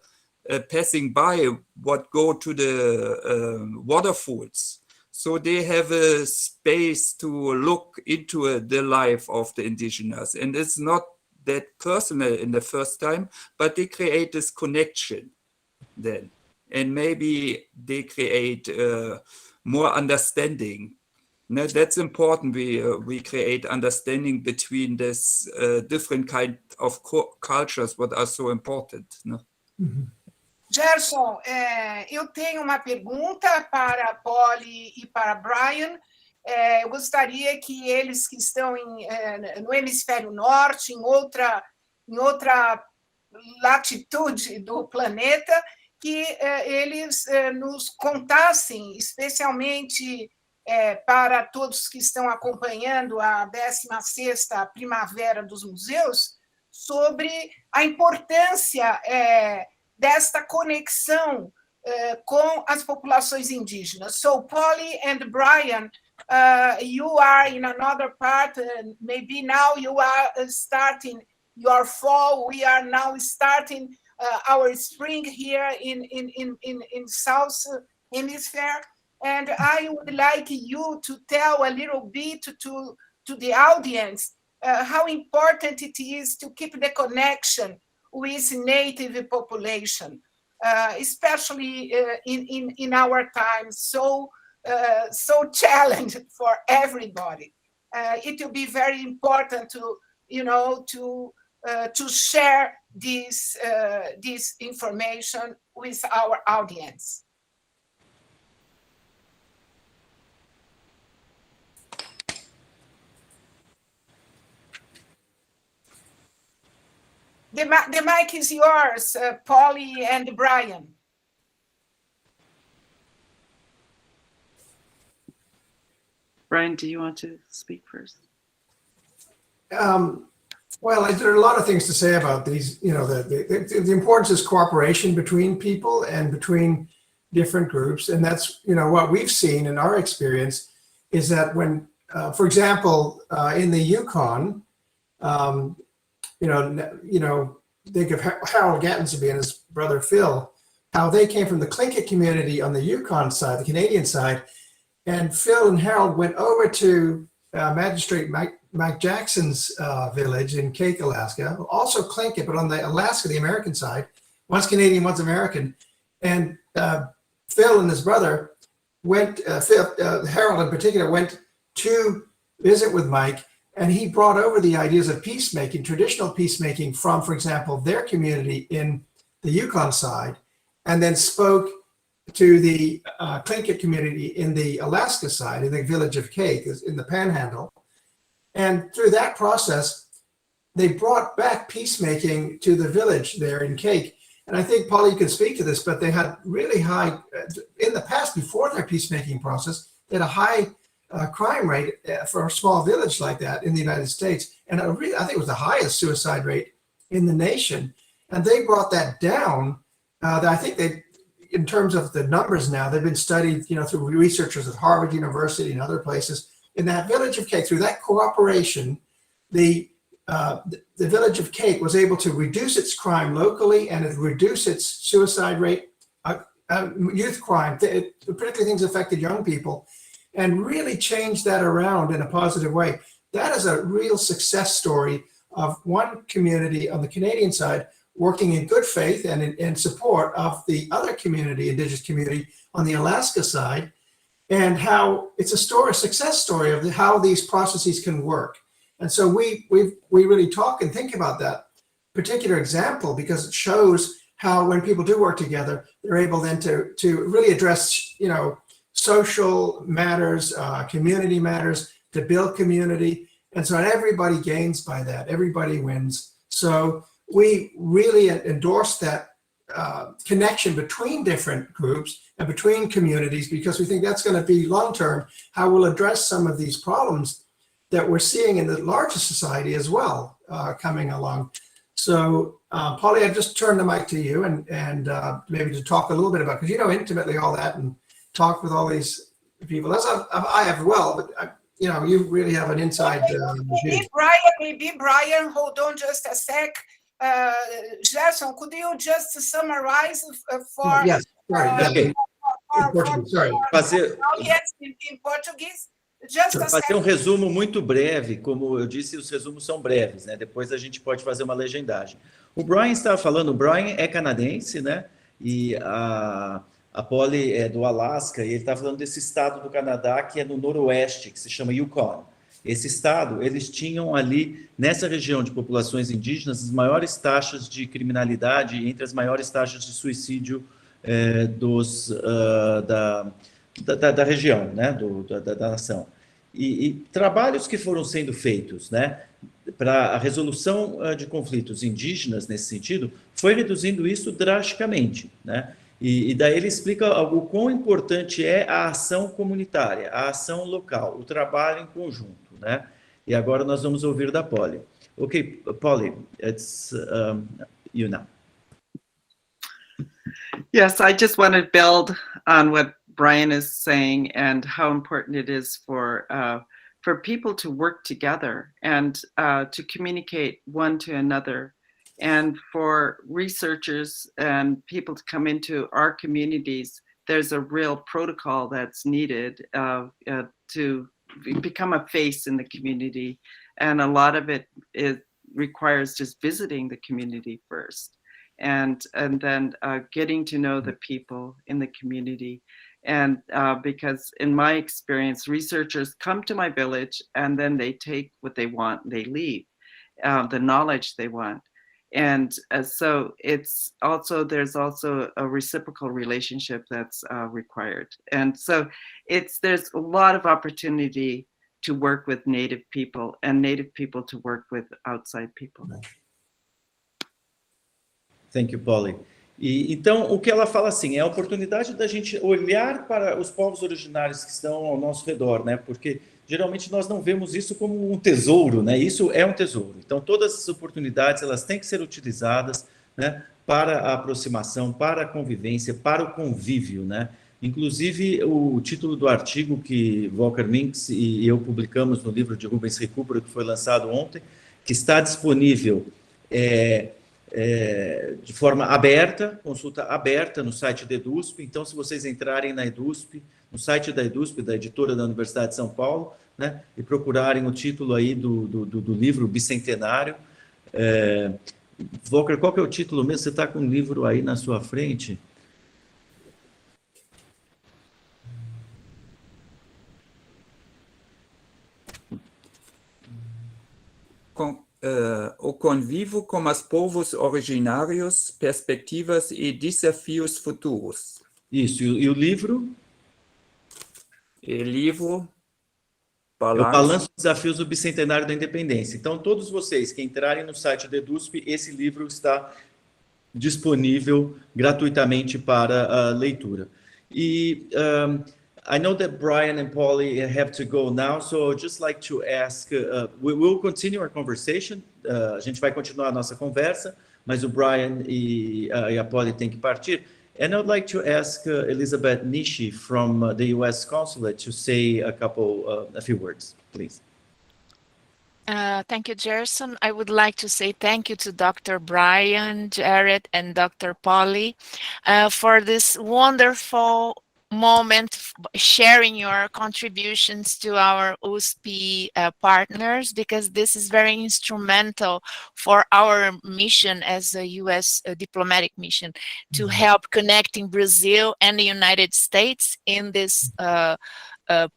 passing by what go to the waterfalls. So they have a space to look into the life of the indigenous. And it's not that personal in the first time, but they create this connection then. And maybe they create more understanding. That's important. We create understanding between this different kind of cultures, what are so important. Mm-hmm. Gerson, eu tenho uma pergunta para a Polly e para Brian. Eu gostaria que eles que estão no hemisfério norte, em outra latitude do planeta, que eles nos contassem, especialmente para todos que estão acompanhando a 16ª Primavera dos Museus, sobre a importância desta conexão com as populações indígenas. So, Polly and Brian, you are in another part, maybe now you are starting your fall, we are now starting our spring here in South Hemisphere, and I would like you to tell a little bit to the audience how important it is to keep the connection with native population. especially in our time, so challenged for everybody. It will be very important to, to share this information with our audience. The mic is yours, Polly and Brian. Brian, do you want to speak first? Well, there are a lot of things to say about these. The importance is cooperation between people and between different groups, and that's what we've seen in our experience is that when, for example, in the Yukon, think of Harold Gattensby and his brother Phil, how they came from the Tlingit community on the Yukon side, the Canadian side, and Phil and Harold went over to Magistrate Mike Jackson's village in Kake, Alaska, also Tlingit, but on the Alaska, the American side, one's Canadian, one's American, and Phil and his brother went, Harold in particular, went to visit with Mike, and he brought over the ideas of peacemaking, traditional peacemaking from, for example, their community in the Yukon side, and then spoke to the Tlingit community in the Alaska side, in the village of Kake, in the Panhandle. And through that process, they brought back peacemaking to the village there in Kake. And I think, Polly, you can speak to this, but they had really high, in the past, before their peacemaking process, they had a high crime rate for a small village like that in the United States. And I think it was the highest suicide rate in the nation. And they brought that down. I think they, in terms of the numbers now, they've been studied, through researchers at Harvard University and other places. In that village of Kake, through that cooperation, the village of Kake was able to reduce its crime locally and reduce its suicide rate, youth crime, particularly things affected young people, and really change that around in a positive way. That is a real success story of one community on the Canadian side working in good faith and in support of the other community, Indigenous community on the Alaska side, and how it's a success story of how these processes can work. And so we really talk and think about that particular example because it shows how when people do work together, they're able then to really address, social matters, community matters, to build community. And so everybody gains by that. Everybody wins. So we really endorse that connection between different groups and between communities because we think that's going to be long-term how we'll address some of these problems that we're seeing in the larger society as well coming along. So Polly, I just turn the mic to you and maybe to talk a little bit about, because you know intimately all that and talk with all these people, as I have well, but you really have an inside maybe Brian, hold on just a sec. Gerson, could you just summarize for yes, sorry. Okay. In Portuguese? Fazer um resumo muito breve, como eu disse, os resumos são breves, né? Depois a gente pode fazer uma legendagem. O Brian estava falando, o Brian é canadense, né? E a Polly é do Alasca, e ele está falando desse estado do Canadá que é no noroeste, que se chama Yukon. Esse estado, eles tinham ali, nessa região de populações indígenas, as maiores taxas de criminalidade, entre as maiores taxas de suicídio da região, né, da nação. E trabalhos que foram sendo feitos, né, para a resolução de conflitos indígenas, nesse sentido, foi reduzindo isso drasticamente, né? E daí ele explica o quão importante é a ação comunitária, a ação local, o trabalho em conjunto, né? E agora nós vamos ouvir da Polly. Okay, Polly, it's you now. Yes, I just want to build on what Brian is saying and how important it is for people to work together and to communicate one to another, and for researchers and people to come into our communities. There's a real protocol that's needed to become a face in the community, and a lot of it requires just visiting the community first and then getting to know the people in the community. And because in my experience, researchers come to my village and then they take what they want, and they leave the knowledge they want. And so it's also, there's also a reciprocal relationship that's required. And so there's a lot of opportunity to work with Native people and Native people to work with outside people. Thank you, Polly. E, então, o que ela fala assim, é a oportunidade da gente olhar para os povos originários que estão ao nosso redor, né? Porque geralmente nós não vemos isso como um tesouro, né? Isso é um tesouro. Então, todas essas oportunidades, elas têm que ser utilizadas, né, para a aproximação, para a convivência, para o convívio, né? Inclusive, o título do artigo que Volker Minks e eu publicamos no livro de Rubens Recupero, que foi lançado ontem, que está disponível de forma aberta, consulta aberta no site da EDUSP. Então, se vocês entrarem na EDUSP, no site da EDUSP, da editora da Universidade de São Paulo, né, e procurarem o título aí do livro Bicentenário. Volker, qual que é o título mesmo? Você está com o livro aí na sua frente? O convívio com os povos originários, perspectivas e desafios futuros. Isso, e o livro? E livro... É o Balanço dos Desafios do Bicentenário da Independência. Então, todos vocês que entrarem no site da EDUSP, esse livro está disponível gratuitamente para a leitura. E I know that Brian and Polly have to go now, so I'd just like to ask, we will continue our conversation, a gente vai continuar a nossa conversa, mas o Brian e a Polly têm que partir. And I'd like to ask Elizabeth Nishi from the U.S. Consulate to say a few words, please. Thank you, Gerson. I would like to say thank you to Dr. Brian, Jared, and Dr. Polly for this wonderful moment sharing your contributions to our USP partners, because this is very instrumental for our mission as a U.S. diplomatic mission to help connecting Brazil and the United States in this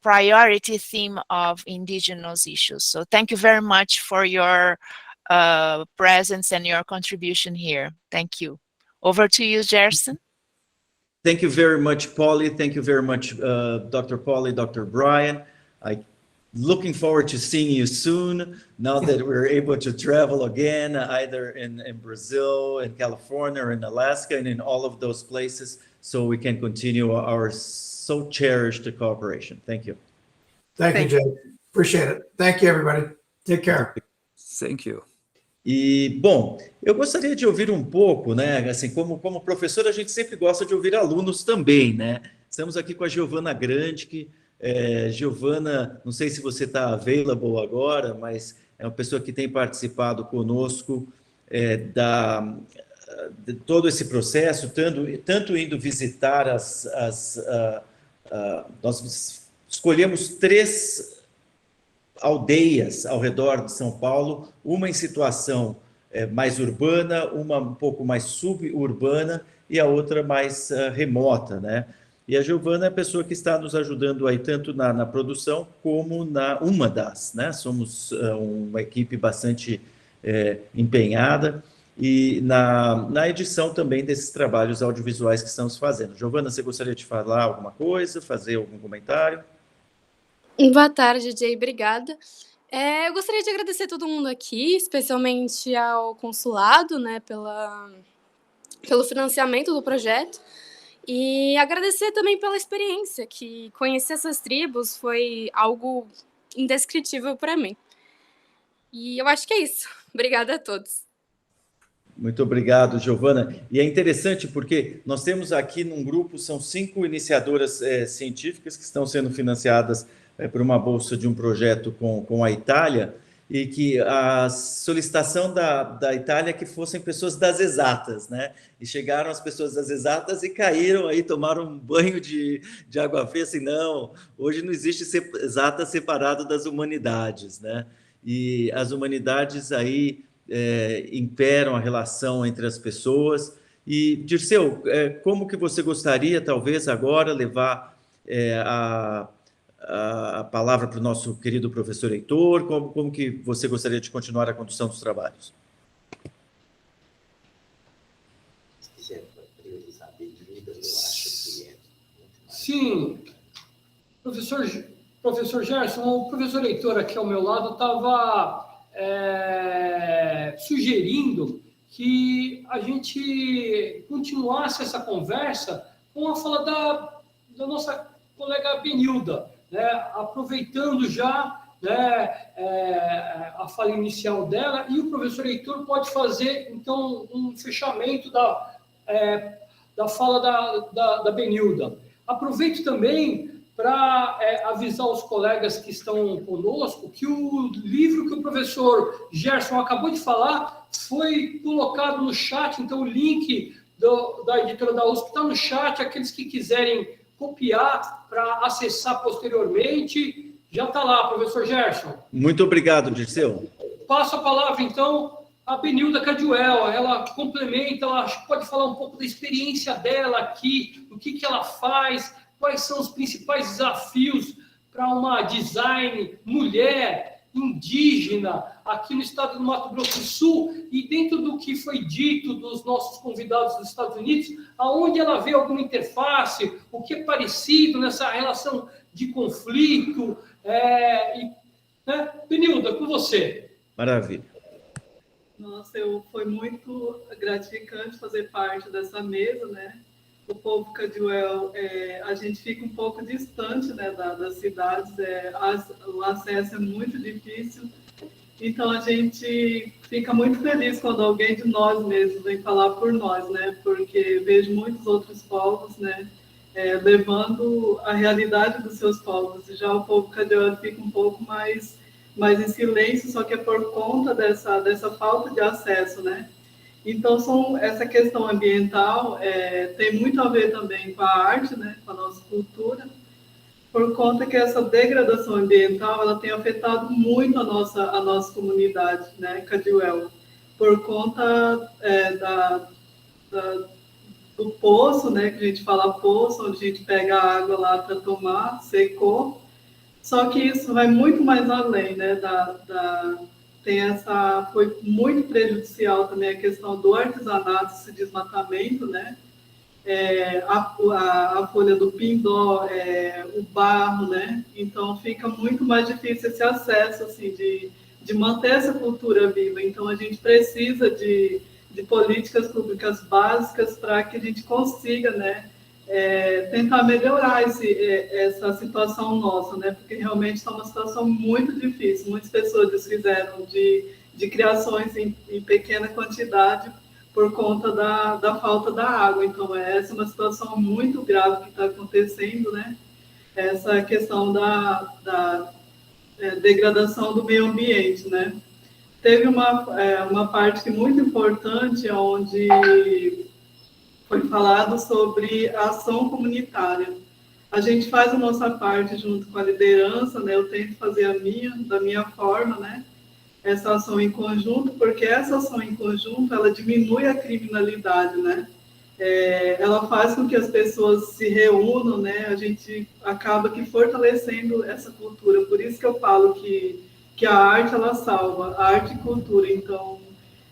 priority theme of indigenous issues. So thank you very much for your presence and your contribution here. Thank you. Over to you, Gerson. Thank you very much, Polly. Thank you very much, Dr. Polly, Dr. Brian. I'm looking forward to seeing you soon, now that we're able to travel again, either in Brazil, in California, or in Alaska, and in all of those places, so we can continue our so cherished cooperation. Thank you. Thank you, Jay. Appreciate it. Thank you, everybody. Take care. Thank you. E, bom, eu gostaria de ouvir um pouco, né, assim, como professor, a gente sempre gosta de ouvir alunos também, né? Estamos aqui com a Giovana Grande, Giovana, não sei se você está available agora, mas é uma pessoa que tem participado conosco de todo esse processo, tanto indo visitar nós escolhemos 3 aldeias ao redor de São Paulo, uma em situação mais urbana, uma um pouco mais suburbana e a outra mais remota, né? E a Giovana é a pessoa que está nos ajudando aí tanto na produção como uma das, né? Somos uma equipe bastante empenhada e na edição também desses trabalhos audiovisuais que estamos fazendo. Giovana, você gostaria de falar alguma coisa, fazer algum comentário? Boa tarde, Jay. Obrigada. Eu gostaria de agradecer a todo mundo aqui, especialmente ao consulado, né, pelo financiamento do projeto, e agradecer também pela experiência, que conhecer essas tribos foi algo indescritível para mim. E eu acho que é isso. Obrigada a todos. Muito obrigado, Giovana. E é interessante porque nós temos aqui num grupo, são 5 iniciadoras científicas que estão sendo financiadas por uma bolsa de um projeto com a Itália, e que a solicitação da Itália é que fossem pessoas das exatas, né? E chegaram as pessoas das exatas e caíram aí, tomaram um banho de água fria, assim, não, hoje não existe exata separado das humanidades, né? E as humanidades aí imperam a relação entre as pessoas. E, Dirceu, como que você gostaria, talvez, agora, levar a palavra para o nosso querido professor Heitor? Como que você gostaria de continuar a condução dos trabalhos? Se quiser priorizar a bebida, eu acho que Sim. Professor Gerson, o professor Heitor aqui ao meu lado estava sugerindo que a gente continuasse essa conversa com a fala da nossa colega Benilda, né? Aproveitando já, né, a fala inicial dela, e o professor Heitor pode fazer, então, um fechamento da fala da Benilda. Aproveito também para avisar os colegas que estão conosco que o livro que o professor Gerson acabou de falar foi colocado no chat, então o link da editora da USP está no chat, aqueles que quiserem copiar para acessar posteriormente, já está lá, professor Gerson. Muito obrigado, Dirceu. Passo a palavra, então, a Benilda Caduel. Ela complementa, ela pode falar um pouco da experiência dela aqui, o que ela faz, quais são os principais desafios para uma design mulher, indígena, aqui no estado do Mato Grosso do Sul, e dentro do que foi dito dos nossos convidados dos Estados Unidos, aonde ela vê alguma interface, o que é parecido nessa relação de conflito. Né? Benilda, com você. Maravilha. Nossa, foi muito gratificante fazer parte dessa mesa, né? O povo Caduel, a gente fica um pouco distante, né, das cidades, o acesso é muito difícil, então a gente fica muito feliz quando alguém de nós mesmos vem falar por nós, né, porque vejo muitos outros povos, né, levando a realidade dos seus povos, e já o povo Caduel fica um pouco mais em silêncio, só que é por conta dessa falta de acesso, né. Então, essa questão ambiental tem muito a ver também com a arte, né, com a nossa cultura, por conta que essa degradação ambiental ela tem afetado muito a nossa comunidade, né, Caduel, por conta do poço, né, que a gente fala poço, onde a gente pega a água lá para tomar, secou, só que isso vai muito mais além, né, foi muito prejudicial também a questão do artesanato, esse desmatamento, né? A folha do pindó, o barro, né? Então fica muito mais difícil esse acesso, assim, de manter essa cultura viva. Então a gente precisa de políticas públicas básicas para que a gente consiga, né? Tentar melhorar essa situação nossa, né? Porque realmente está uma situação muito difícil. Muitas pessoas desfizeram de criações em pequena quantidade por conta da falta da água. Então, essa é uma situação muito grave que está acontecendo, né? Essa questão da degradação do meio ambiente, né? Teve uma parte muito importante onde foi falado sobre a ação comunitária. A gente faz a nossa parte junto com a liderança, né? Eu tento fazer da minha forma, né? Essa ação em conjunto, porque essa ação em conjunto, ela diminui a criminalidade, né? Ela faz com que as pessoas se reúnam, né? A gente acaba que fortalecendo essa cultura. Por isso que eu falo que a arte, ela salva, a arte e cultura. Então,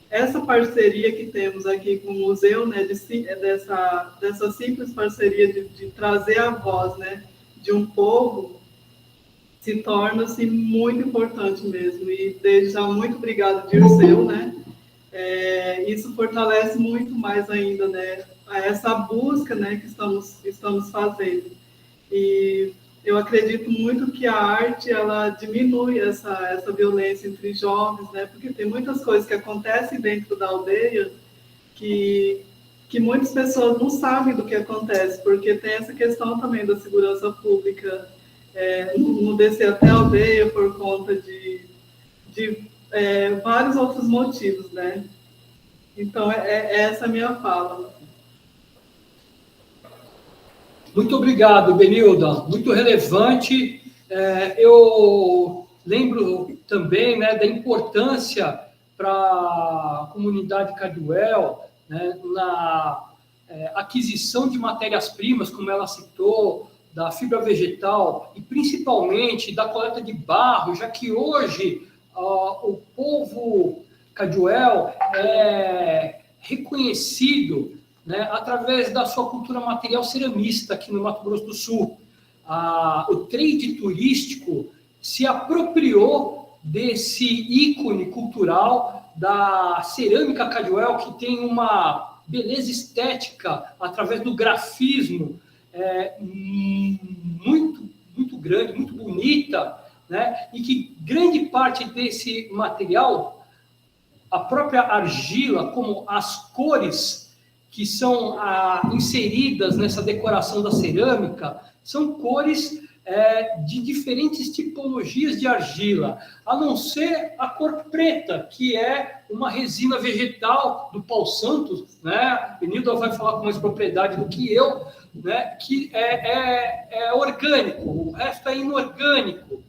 essa parceria que temos aqui com o museu, né, dessa simples parceria de trazer a voz, né, de um povo, se torna assim, muito importante mesmo. E desde já, muito obrigado, Dirceu, né? Isso fortalece muito mais ainda, né, essa busca, né, que estamos fazendo. E eu acredito muito que a arte, ela diminui essa violência entre jovens, né? Porque tem muitas coisas que acontecem dentro da aldeia que muitas pessoas não sabem do que acontece, porque tem essa questão também da segurança pública, não descer até a aldeia por conta de vários outros motivos, né? Então, essa é a minha fala. Muito obrigado, Benilda. Muito relevante. Eu lembro também, né, da importância para a comunidade Caldwell, né, na aquisição de matérias-primas, como ela citou, da fibra vegetal e principalmente da coleta de barro, já que hoje o povo Caldwell é reconhecido, né, através da sua cultura material ceramista aqui no Mato Grosso do Sul. O trade turístico se apropriou desse ícone cultural da cerâmica Caldwell, que tem uma beleza estética através do grafismo muito grande, muito bonita, né? E que grande parte desse material, a própria argila, como as cores que são inseridas nessa decoração da cerâmica, são cores de diferentes tipologias de argila, a não ser a cor preta, que é uma resina vegetal do Paulo Santos, né? A Benilda vai falar com mais propriedade do que eu, né? Que é orgânico, o resto é inorgânico,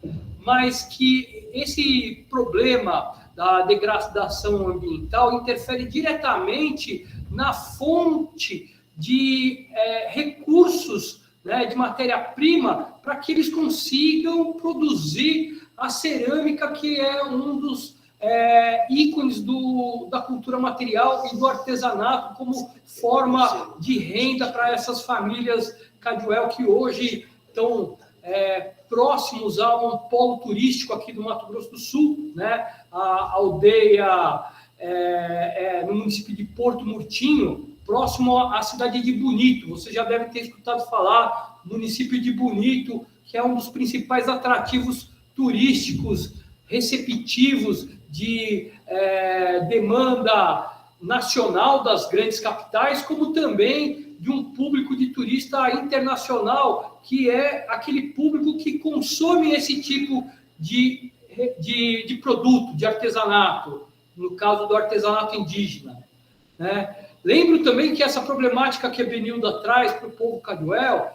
mas que esse problema da degradação ambiental interfere diretamente na fonte de recursos, né, de matéria-prima, para que eles consigam produzir a cerâmica, que é um dos ícones da cultura material e do artesanato como forma de renda para essas famílias Caldwell que hoje estão próximos a um polo turístico aqui do Mato Grosso do Sul, né? A aldeia no município de Porto Murtinho, próximo à cidade de Bonito. Você já deve ter escutado falar do município de Bonito, que é um dos principais atrativos turísticos receptivos de demanda nacional das grandes capitais, como também de um público de turista internacional, que é aquele público que consome esse tipo de produto, de artesanato, no caso do artesanato indígena, né? Lembro também que essa problemática que a Benilda traz para o povo Caldwell,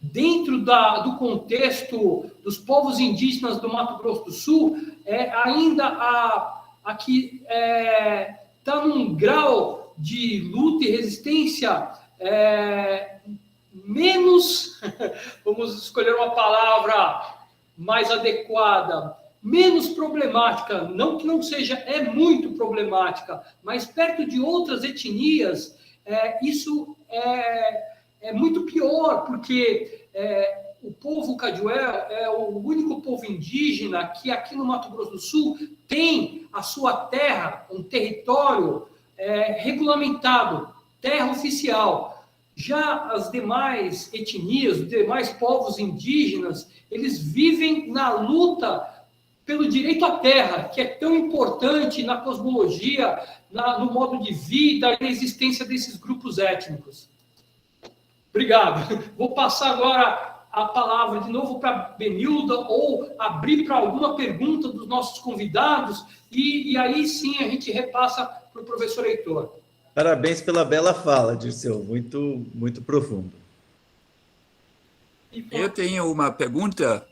dentro do contexto dos povos indígenas do Mato Grosso do Sul, ainda aqui está num grau de luta e resistência menos, vamos escolher uma palavra mais adequada, menos problemática, não que não seja, muito problemática, mas perto de outras etnias, isso é muito pior, porque o povo Caldwell é o único povo indígena que aqui no Mato Grosso do Sul tem a sua terra, um território regulamentado, terra oficial. Já as demais etnias, os demais povos indígenas, eles vivem na luta pelo direito à terra, que é tão importante na cosmologia, no modo de vida e na existência desses grupos étnicos. Obrigado. Vou passar agora a palavra de novo para a Benilda, ou abrir para alguma pergunta dos nossos convidados, e aí sim a gente repassa para o professor Heitor. Parabéns pela bela fala, Dirceu, muito, muito profundo. Eu tenho uma pergunta.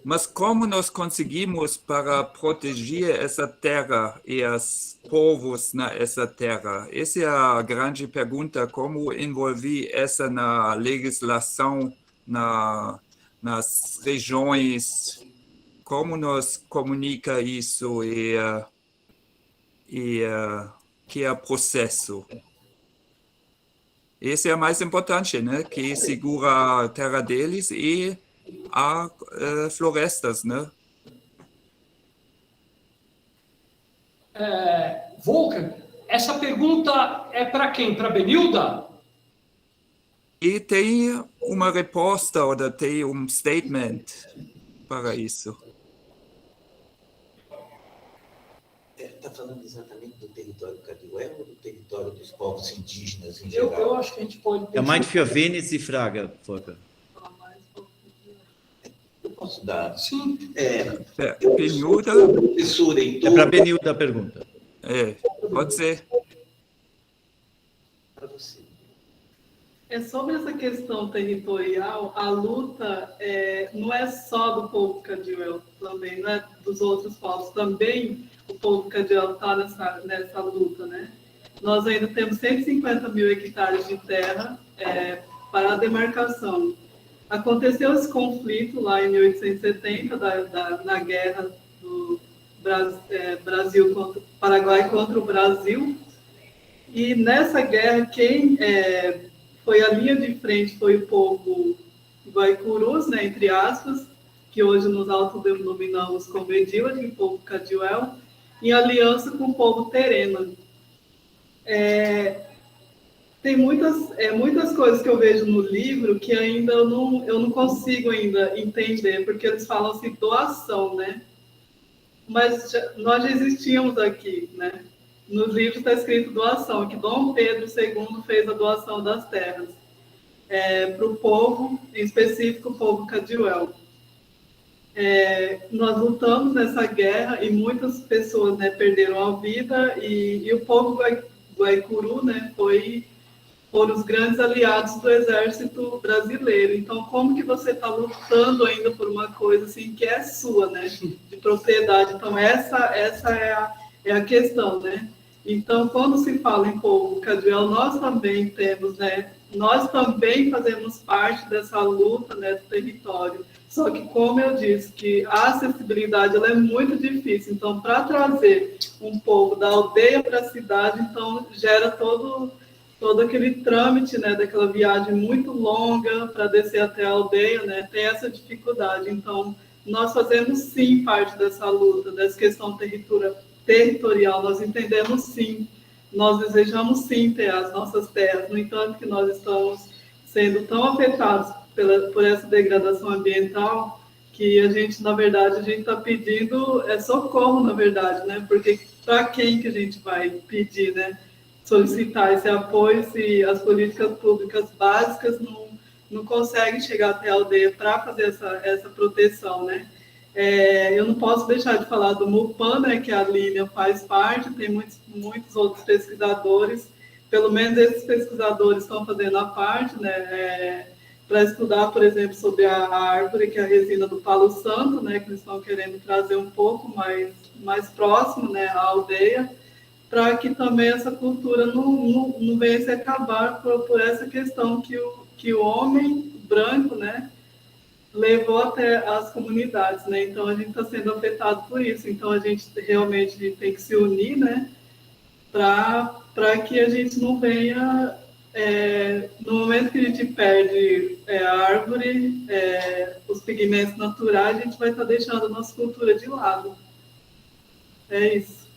Mas como nós conseguimos para proteger essa terra e os povos nessa terra? Essa é a grande pergunta, como envolver essa na legislação, nas regiões, como nós comunica isso e que é o processo. Esse é o mais importante, né? Que segura a terra deles e há florestas, né? Volker, essa pergunta é para quem? Para a Benilda? E tem uma resposta ou tem um statement para isso. Está falando exatamente do território Caldwell ou do território dos povos indígenas em geral? Eu acho que a gente pode... É mais für Vênice e Fraga, Volker. Posso dar? Sim. Benilda? Professor Heitor. É para a Benilda a pergunta. Pode ser. Para você. Sobre essa questão territorial, a luta não é só do povo Cadiuel, também, não é dos outros povos, também o povo Cadiuel está nessa luta, né? Nós ainda temos 150 mil hectares de terra para a demarcação. Aconteceu esse conflito lá em 1870, na guerra do Paraguai contra o Brasil, e nessa guerra quem foi a linha de frente foi o povo Guaicurus, né, entre aspas, que hoje nos autodenominamos como Edílade, o povo Cadiuel, em aliança com o povo Terena. Tem muitas coisas que eu vejo no livro que ainda eu não consigo ainda entender, porque eles falam assim, doação, né? Mas nós já existíamos aqui, né? Nos livros está escrito doação, que Dom Pedro II fez a doação das terras para o povo, em específico o povo Cadiuel. Nós lutamos nessa guerra e muitas pessoas, né, perderam a vida, e o povo Guaicuru, né, foram os grandes aliados do exército brasileiro. Então, como que você está lutando ainda por uma coisa assim que é sua, né, de propriedade? Então, essa é a questão, né? Então, quando se fala em povo Cadiuel, nós também temos, né, nós também fazemos parte dessa luta, né, do território. Só que, como eu disse, que a acessibilidade ela é muito difícil. Então, para trazer um povo da aldeia para a cidade, então gera todo aquele trâmite, né, daquela viagem muito longa para descer até a aldeia, né, tem essa dificuldade. Então, nós fazemos sim parte dessa luta, dessa questão territorial, nós entendemos sim, nós desejamos sim ter as nossas terras, no entanto que nós estamos sendo tão afetados por essa degradação ambiental que a gente, na verdade, a gente está pedindo socorro, na verdade, né, porque para quem que a gente vai pedir, né, solicitar esse apoio se as políticas públicas básicas não conseguem chegar até a aldeia para fazer essa proteção, né? Eu não posso deixar de falar do MUPAN, né, que a Lília faz parte, tem muitos outros pesquisadores, pelo menos esses pesquisadores estão fazendo a parte, né, para estudar, por exemplo, sobre a árvore, que é a resina do Palo Santo, né, que eles estão querendo trazer um pouco mais próximo, né, à aldeia, para que também essa cultura não venha se acabar por essa questão que o homem branco, né, levou até as comunidades, né? Então a gente está sendo afetado por isso. Então a gente realmente tem que se unir, né, para que a gente não venha no momento que a gente perde a árvore, os pigmentos naturais, a gente vai estar deixando a nossa cultura de lado. É isso.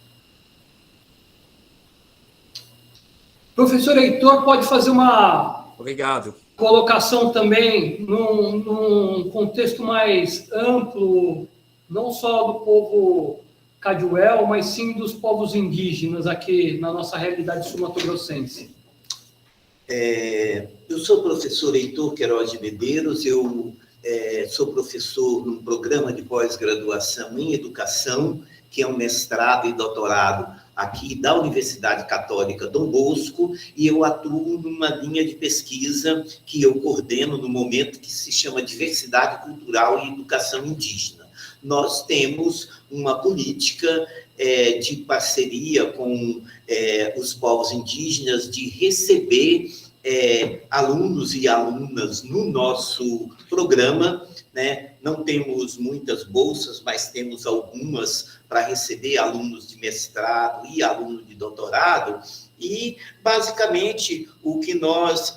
Professor Heitor, pode fazer uma Obrigado. Colocação também num contexto mais amplo, não só do povo Cadiuel, mas sim dos povos indígenas aqui na nossa realidade sul-mato-grossense. Eu sou o professor Heitor Queiroz de Medeiros, eu sou professor num programa de pós-graduação em educação, que é um mestrado e doutorado aqui da Universidade Católica Dom Bosco, e eu atuo numa linha de pesquisa que eu coordeno no momento, que se chama Diversidade Cultural e Educação Indígena. Nós temos uma política de parceria com os povos indígenas de receber alunos e alunas no nosso programa, né? Não temos muitas bolsas, mas temos algumas para receber alunos de mestrado e alunos de doutorado. E, basicamente, o que nós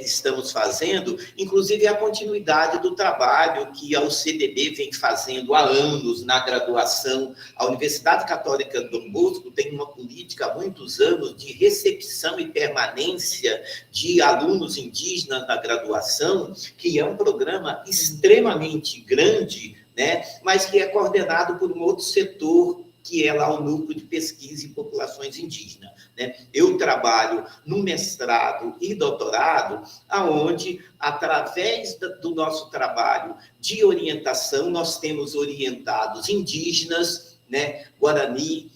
estamos fazendo, inclusive, é a continuidade do trabalho que a UCDB vem fazendo há anos na graduação. A Universidade Católica Dom Bosco tem uma política há muitos anos de recepção e permanência de alunos indígenas na graduação, que é um programa extremamente grande, né, mas que é coordenado por um outro setor, que é lá o Núcleo de Pesquisa em Populações Indígenas, né? Eu trabalho no mestrado e doutorado, aonde, através do nosso trabalho de orientação, nós temos orientados indígenas, né, Guarani,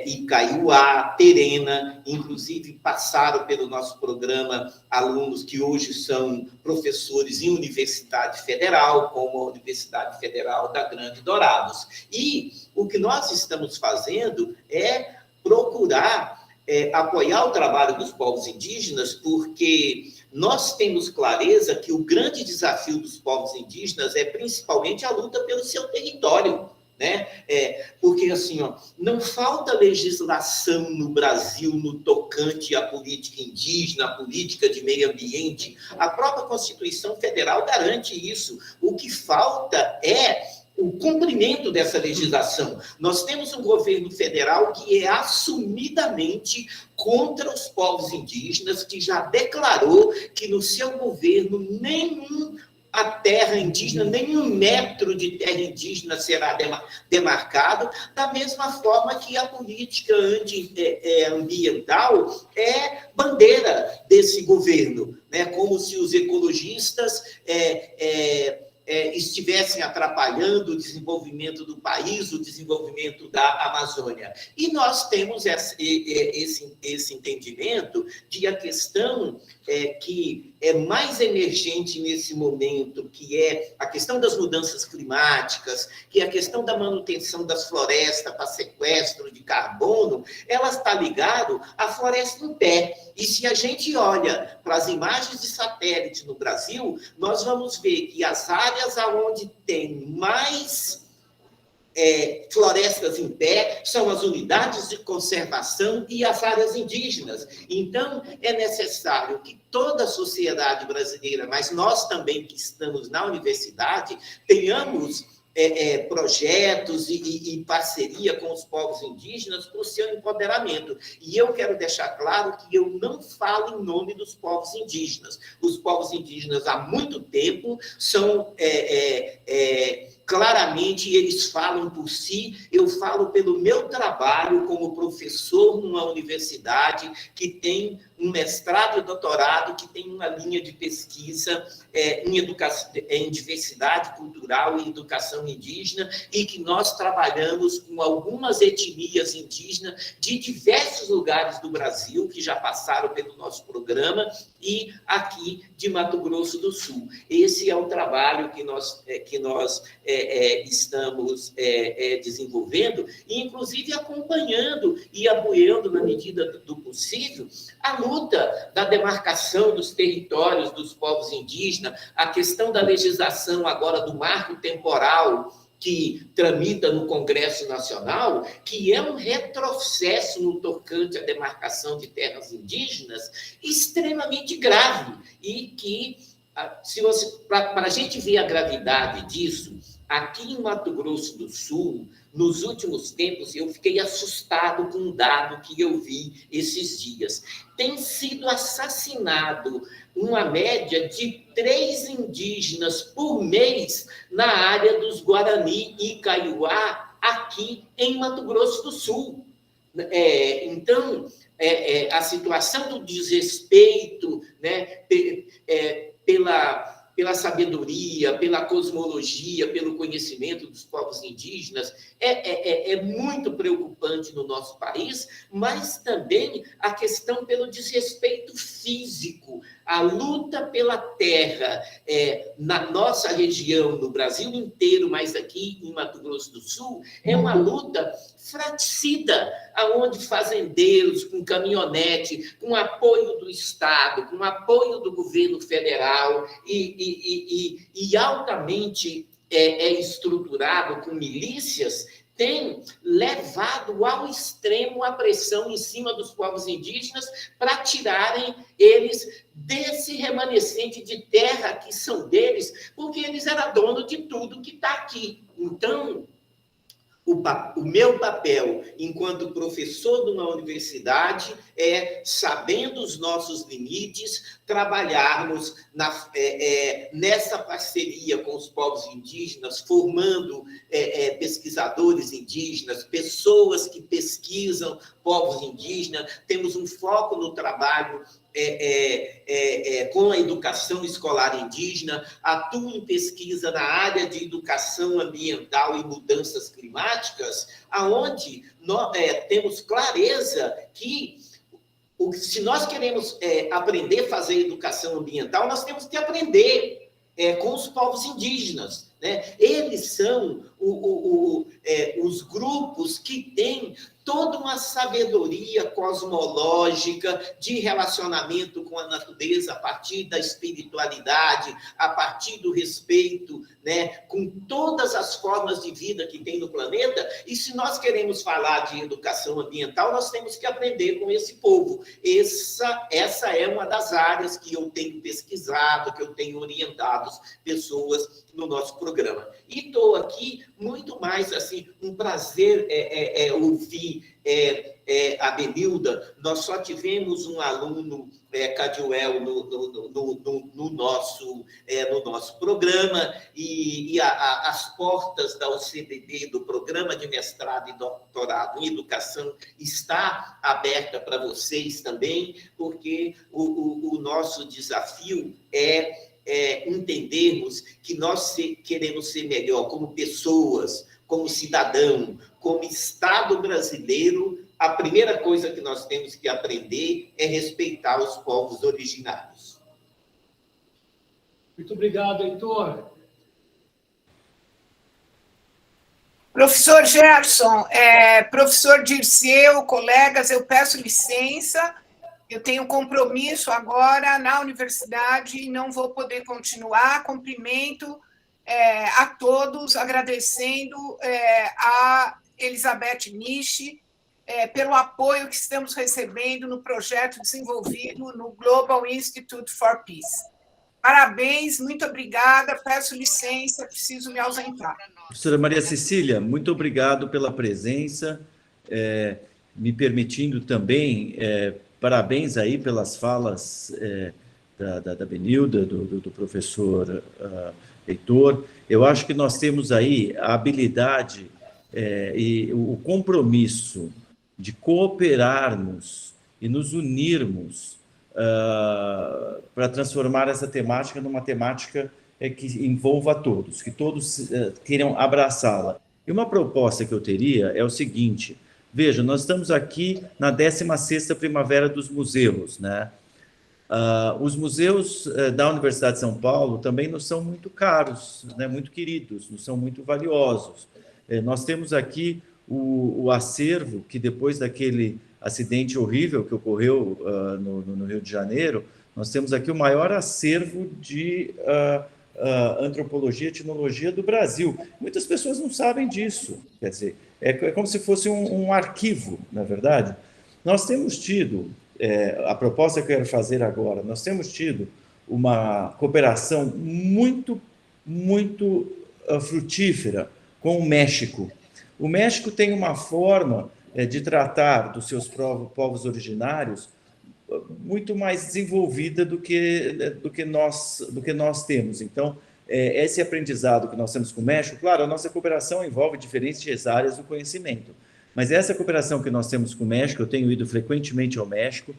Icaiuá, Terena, inclusive passaram pelo nosso programa alunos que hoje são professores em Universidade Federal, como a Universidade Federal da Grande Dourados. E o que nós estamos fazendo é procurar apoiar o trabalho dos povos indígenas, porque nós temos clareza que o grande desafio dos povos indígenas é principalmente a luta pelo seu território, né? Porque, assim, não falta legislação no Brasil no tocante à política indígena, à política de meio ambiente. A própria Constituição Federal garante isso. O que falta é o cumprimento dessa legislação. Nós temos um governo federal que é assumidamente contra os povos indígenas, que já declarou que no seu governo a terra indígena, nem 1 metro de terra indígena será demarcado, da mesma forma que a política ambiental é bandeira desse governo, né? Como se os ecologistas estivessem atrapalhando o desenvolvimento do país, o desenvolvimento da Amazônia. E nós temos esse entendimento de a questão que é mais emergente nesse momento, que é a questão das mudanças climáticas, que é a questão da manutenção das florestas para sequestro de carbono, ela está ligada à floresta em pé. E se a gente olha para as imagens de satélite no Brasil, nós vamos ver que as áreas onde tem mais florestas em pé são as unidades de conservação e as áreas indígenas. Então, é necessário que toda a sociedade brasileira, mas nós também que estamos na universidade, tenhamos projetos e parceria com os povos indígenas para o seu empoderamento. E eu quero deixar claro que eu não falo em nome dos povos indígenas. Os povos indígenas, há muito tempo, são... claramente, eles falam por si, eu falo pelo meu trabalho como professor numa universidade que tem um mestrado e doutorado, que tem uma linha de pesquisa em diversidade cultural e educação indígena, e que nós trabalhamos com algumas etnias indígenas de diversos lugares do Brasil, que já passaram pelo nosso programa, e aqui de Mato Grosso do Sul. Esse é o trabalho que nós estamos desenvolvendo, e inclusive acompanhando e apoiando, na medida do possível, a luta da demarcação dos territórios dos povos indígenas, a questão da legislação agora do marco temporal que tramita no Congresso Nacional, que é um retrocesso no tocante à demarcação de terras indígenas extremamente grave, e que, para a gente ver a gravidade disso, aqui em Mato Grosso do Sul, nos últimos tempos, eu fiquei assustado com um dado que eu vi esses dias. Tem sido assassinado uma média de 3 indígenas por mês na área dos Guarani e Icaiuá, aqui em Mato Grosso do Sul. Então, a situação do desrespeito, né, pela sabedoria, pela cosmologia, pelo conhecimento dos povos indígenas, é muito preocupante no nosso país, mas também a questão pelo desrespeito físico, a luta pela terra na nossa região, no Brasil inteiro, mas aqui em Mato Grosso do Sul, é uma luta fraticida, aonde fazendeiros com caminhonete, com apoio do Estado, com apoio do governo federal e altamente estruturado com milícias, tem levado ao extremo a pressão em cima dos povos indígenas para tirarem eles desse remanescente de terra que são deles, porque eles eram donos de tudo que está aqui. Então, o meu papel, enquanto professor de uma universidade, é, sabendo os nossos limites, trabalharmos nessa parceria com os povos indígenas, formando pesquisadores indígenas, pessoas que pesquisam pesquisam povos indígenas, temos um foco no trabalho com a educação escolar indígena, atuo em pesquisa na área de educação ambiental e mudanças climáticas, aonde nós temos clareza que se nós queremos aprender a fazer educação ambiental, nós temos que aprender com os povos indígenas, né? Eles são os grupos que têm toda uma sabedoria cosmológica de relacionamento com a natureza a partir da espiritualidade, a partir do respeito, né, com todas as formas de vida que tem no planeta. E se nós queremos falar de educação ambiental, nós temos que aprender com esse povo. Essa é uma das áreas que eu tenho pesquisado, que eu tenho orientado pessoas no nosso programa. E estou aqui muito mais, assim, um prazer ouvir a Benilda. Nós só tivemos um aluno, Cadiuel, no nosso programa, e as portas da UCBD, do Programa de Mestrado e Doutorado em Educação, está aberta para vocês também, porque o nosso desafio é entendermos que nós queremos ser melhor como pessoas, como cidadão, como Estado brasileiro. A primeira coisa que nós temos que aprender é respeitar os povos originários. Muito obrigado, Heitor. Professor Gerson, professor Dirceu, colegas, eu peço licença. Eu tenho compromisso agora na universidade e não vou poder continuar. Cumprimento a todos, agradecendo a Elizabeth Nishi pelo apoio que estamos recebendo no projeto desenvolvido no Global Institute for Peace. Parabéns, muito obrigada, peço licença, preciso me ausentar. Professora Maria Cecília, muito obrigado pela presença, me permitindo também... parabéns aí pelas falas da Benilda, do professor Heitor. Eu acho que nós temos aí a habilidade e o compromisso de cooperarmos e nos unirmos para transformar essa temática numa temática que envolva a todos, que todos queiram abraçá-la. E uma proposta que eu teria é o seguinte: veja, nós estamos aqui na 16ª Primavera dos Museus, né? Os museus da Universidade de São Paulo também não são muito caros, né? Muito queridos, não são muito valiosos. Nós temos aqui o acervo, que depois daquele acidente horrível que ocorreu no Rio de Janeiro, nós temos aqui o maior acervo de antropologia e etnologia do Brasil. Muitas pessoas não sabem disso, quer dizer, é como se fosse um arquivo, na verdade. Nós temos tido, a proposta que eu quero fazer agora, nós temos tido uma cooperação muito, muito frutífera com o México. O México tem uma forma de tratar dos seus povos originários muito mais desenvolvida do que nós temos. Então, esse aprendizado que nós temos com o México, claro, a nossa cooperação envolve diferentes áreas do conhecimento, mas essa cooperação que nós temos com o México, eu tenho ido frequentemente ao México,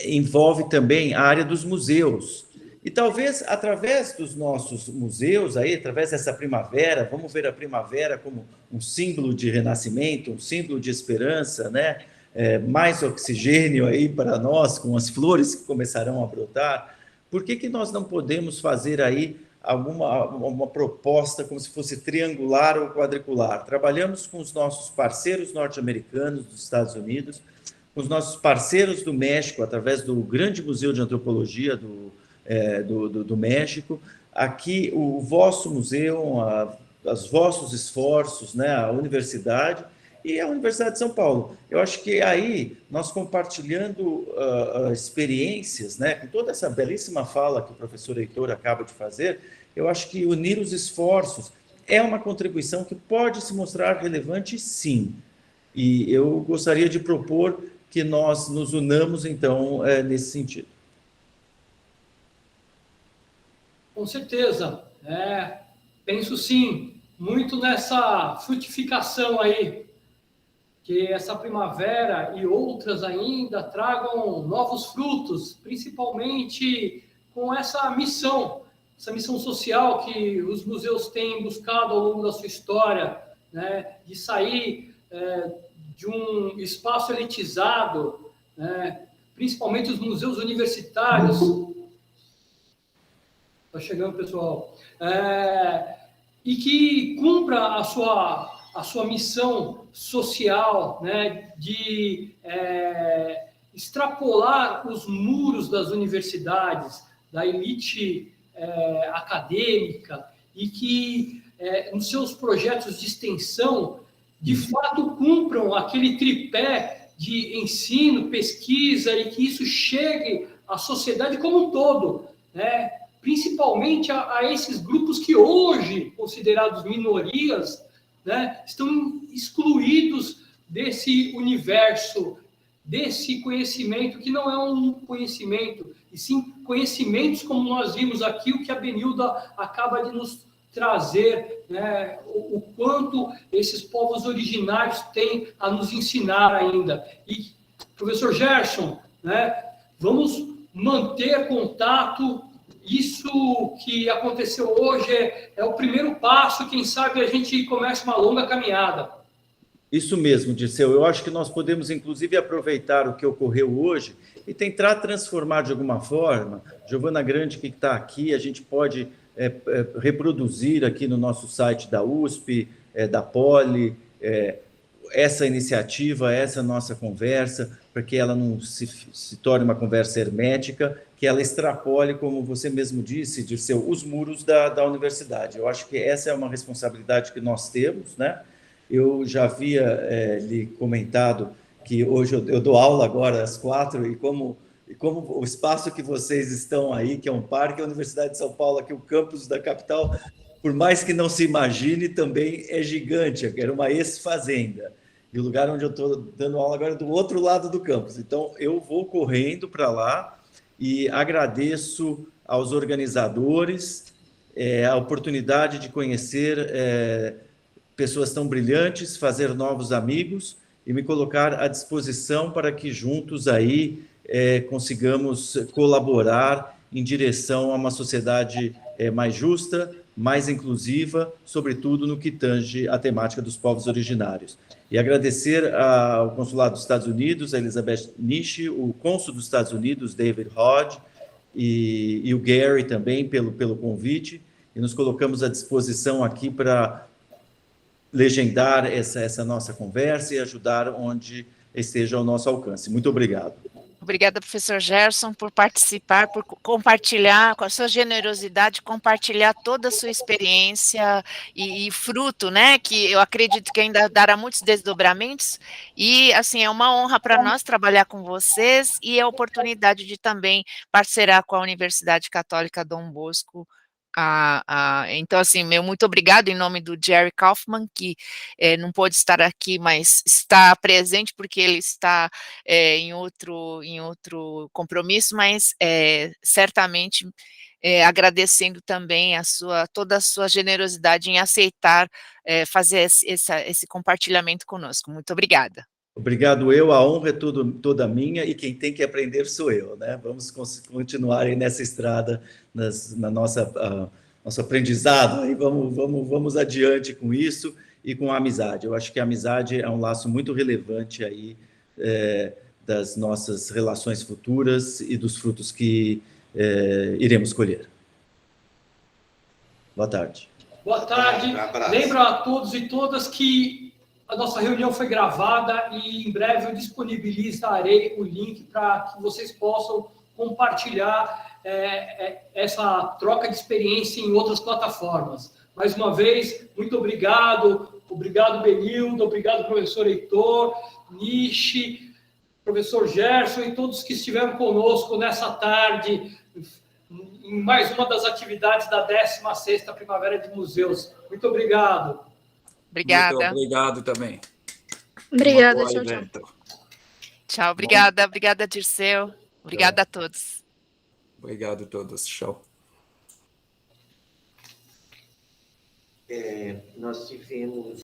envolve também a área dos museus. E talvez, através dos nossos museus, aí, através dessa primavera, vamos ver a primavera como um símbolo de renascimento, um símbolo de esperança, né? Mais oxigênio aí para nós, com as flores que começarão a brotar. Por que nós não podemos fazer aí uma proposta como se fosse triangular ou quadricular? Trabalhamos com os nossos parceiros norte-americanos, dos Estados Unidos, com os nossos parceiros do México, através do Grande Museu de Antropologia do México, aqui o vosso museu, os vossos esforços, né, a universidade e a Universidade de São Paulo. Eu acho que aí, nós compartilhando experiências, né, com toda essa belíssima fala que o professor Heitor acaba de fazer, eu acho que unir os esforços é uma contribuição que pode se mostrar relevante, sim. E eu gostaria de propor que nós nos unamos, então, nesse sentido. Com certeza. Penso, sim, muito nessa frutificação aí que essa primavera e outras ainda tragam novos frutos, principalmente com essa missão social que os museus têm buscado ao longo da sua história, né, de sair de um espaço elitizado, né, principalmente os museus universitários. Está chegando, pessoal. E que cumpra a sua missão social, né, de extrapolar os muros das universidades, da elite acadêmica, e que nos seus projetos de extensão, de fato, cumpram aquele tripé de ensino, pesquisa, e que isso chegue à sociedade como um todo, né? Principalmente a esses grupos que hoje, considerados minorias, né, estão excluídos desse universo, desse conhecimento, que não é um conhecimento, e sim conhecimentos, como nós vimos aqui, o que a Benilda acaba de nos trazer, né, o quanto esses povos originários têm a nos ensinar ainda. E, professor Gerson, né, vamos manter contato. Isso que aconteceu hoje é o primeiro passo, quem sabe a gente começa uma longa caminhada. Isso mesmo, Dirceu. Eu acho que nós podemos, inclusive, aproveitar o que ocorreu hoje e tentar transformar de alguma forma. Giovana Grande, que está aqui, a gente pode reproduzir aqui no nosso site da USP, da Poli, essa iniciativa, essa nossa conversa, para que ela não se torne uma conversa hermética, que ela extrapole, como você mesmo disse, Dirceu, os muros da universidade. Eu acho que essa é uma responsabilidade que nós temos, né? Eu já havia lhe comentado que hoje eu dou aula agora às 4, e como o espaço que vocês estão aí, que é um parque, a Universidade de São Paulo, aqui o campus da capital, por mais que não se imagine, também é gigante, era uma ex-fazenda. E o lugar onde eu estou dando aula agora é do outro lado do campus. Então, eu vou correndo para lá e agradeço aos organizadores a oportunidade de conhecer pessoas tão brilhantes, fazer novos amigos e me colocar à disposição para que juntos aí consigamos colaborar em direção a uma sociedade mais justa, mais inclusiva, sobretudo no que tange a temática dos povos originários. E agradecer ao Consulado dos Estados Unidos, a Elizabeth Nishi, o cônsul dos Estados Unidos, David Hodge, e o Gary também pelo convite, e nos colocamos à disposição aqui para legendar essa nossa conversa e ajudar onde esteja ao nosso alcance. Muito obrigado. Obrigada, professor Gerson, por participar, por compartilhar, com a sua generosidade, compartilhar toda a sua experiência e fruto, né, que eu acredito que ainda dará muitos desdobramentos, e, assim, é uma honra para nós trabalhar com vocês, e a oportunidade de também parcerar com a Universidade Católica Dom Bosco. Então, assim, meu muito obrigado em nome do Jerry Kaufman, que não pôde estar aqui, mas está presente porque ele está em outro compromisso, mas certamente agradecendo também toda a sua generosidade em aceitar fazer esse compartilhamento conosco. Muito obrigada. Obrigado a honra é toda minha, e quem tem que aprender sou eu, né? Vamos continuar aí nessa estrada, na nosso aprendizado, aí vamos adiante com isso e com a amizade. Eu acho que a amizade é um laço muito relevante aí das nossas relações futuras e dos frutos que iremos colher. Boa tarde. Boa tarde. Lembro a todos e todas que a nossa reunião foi gravada e em breve eu disponibilizarei o link para que vocês possam compartilhar essa troca de experiência em outras plataformas. Mais uma vez, muito obrigado. Obrigado, Benildo. Obrigado, professor Heitor, Nishi, professor Gerson e todos que estiveram conosco nessa tarde, em mais uma das atividades da 16ª Primavera de Museus. Muito obrigado. Obrigada. Muito obrigado também. Obrigada, tchau. Tchau, obrigada. Obrigada, Dirceu. Obrigada a todos. Obrigado a todos. Tchau. Nós tivemos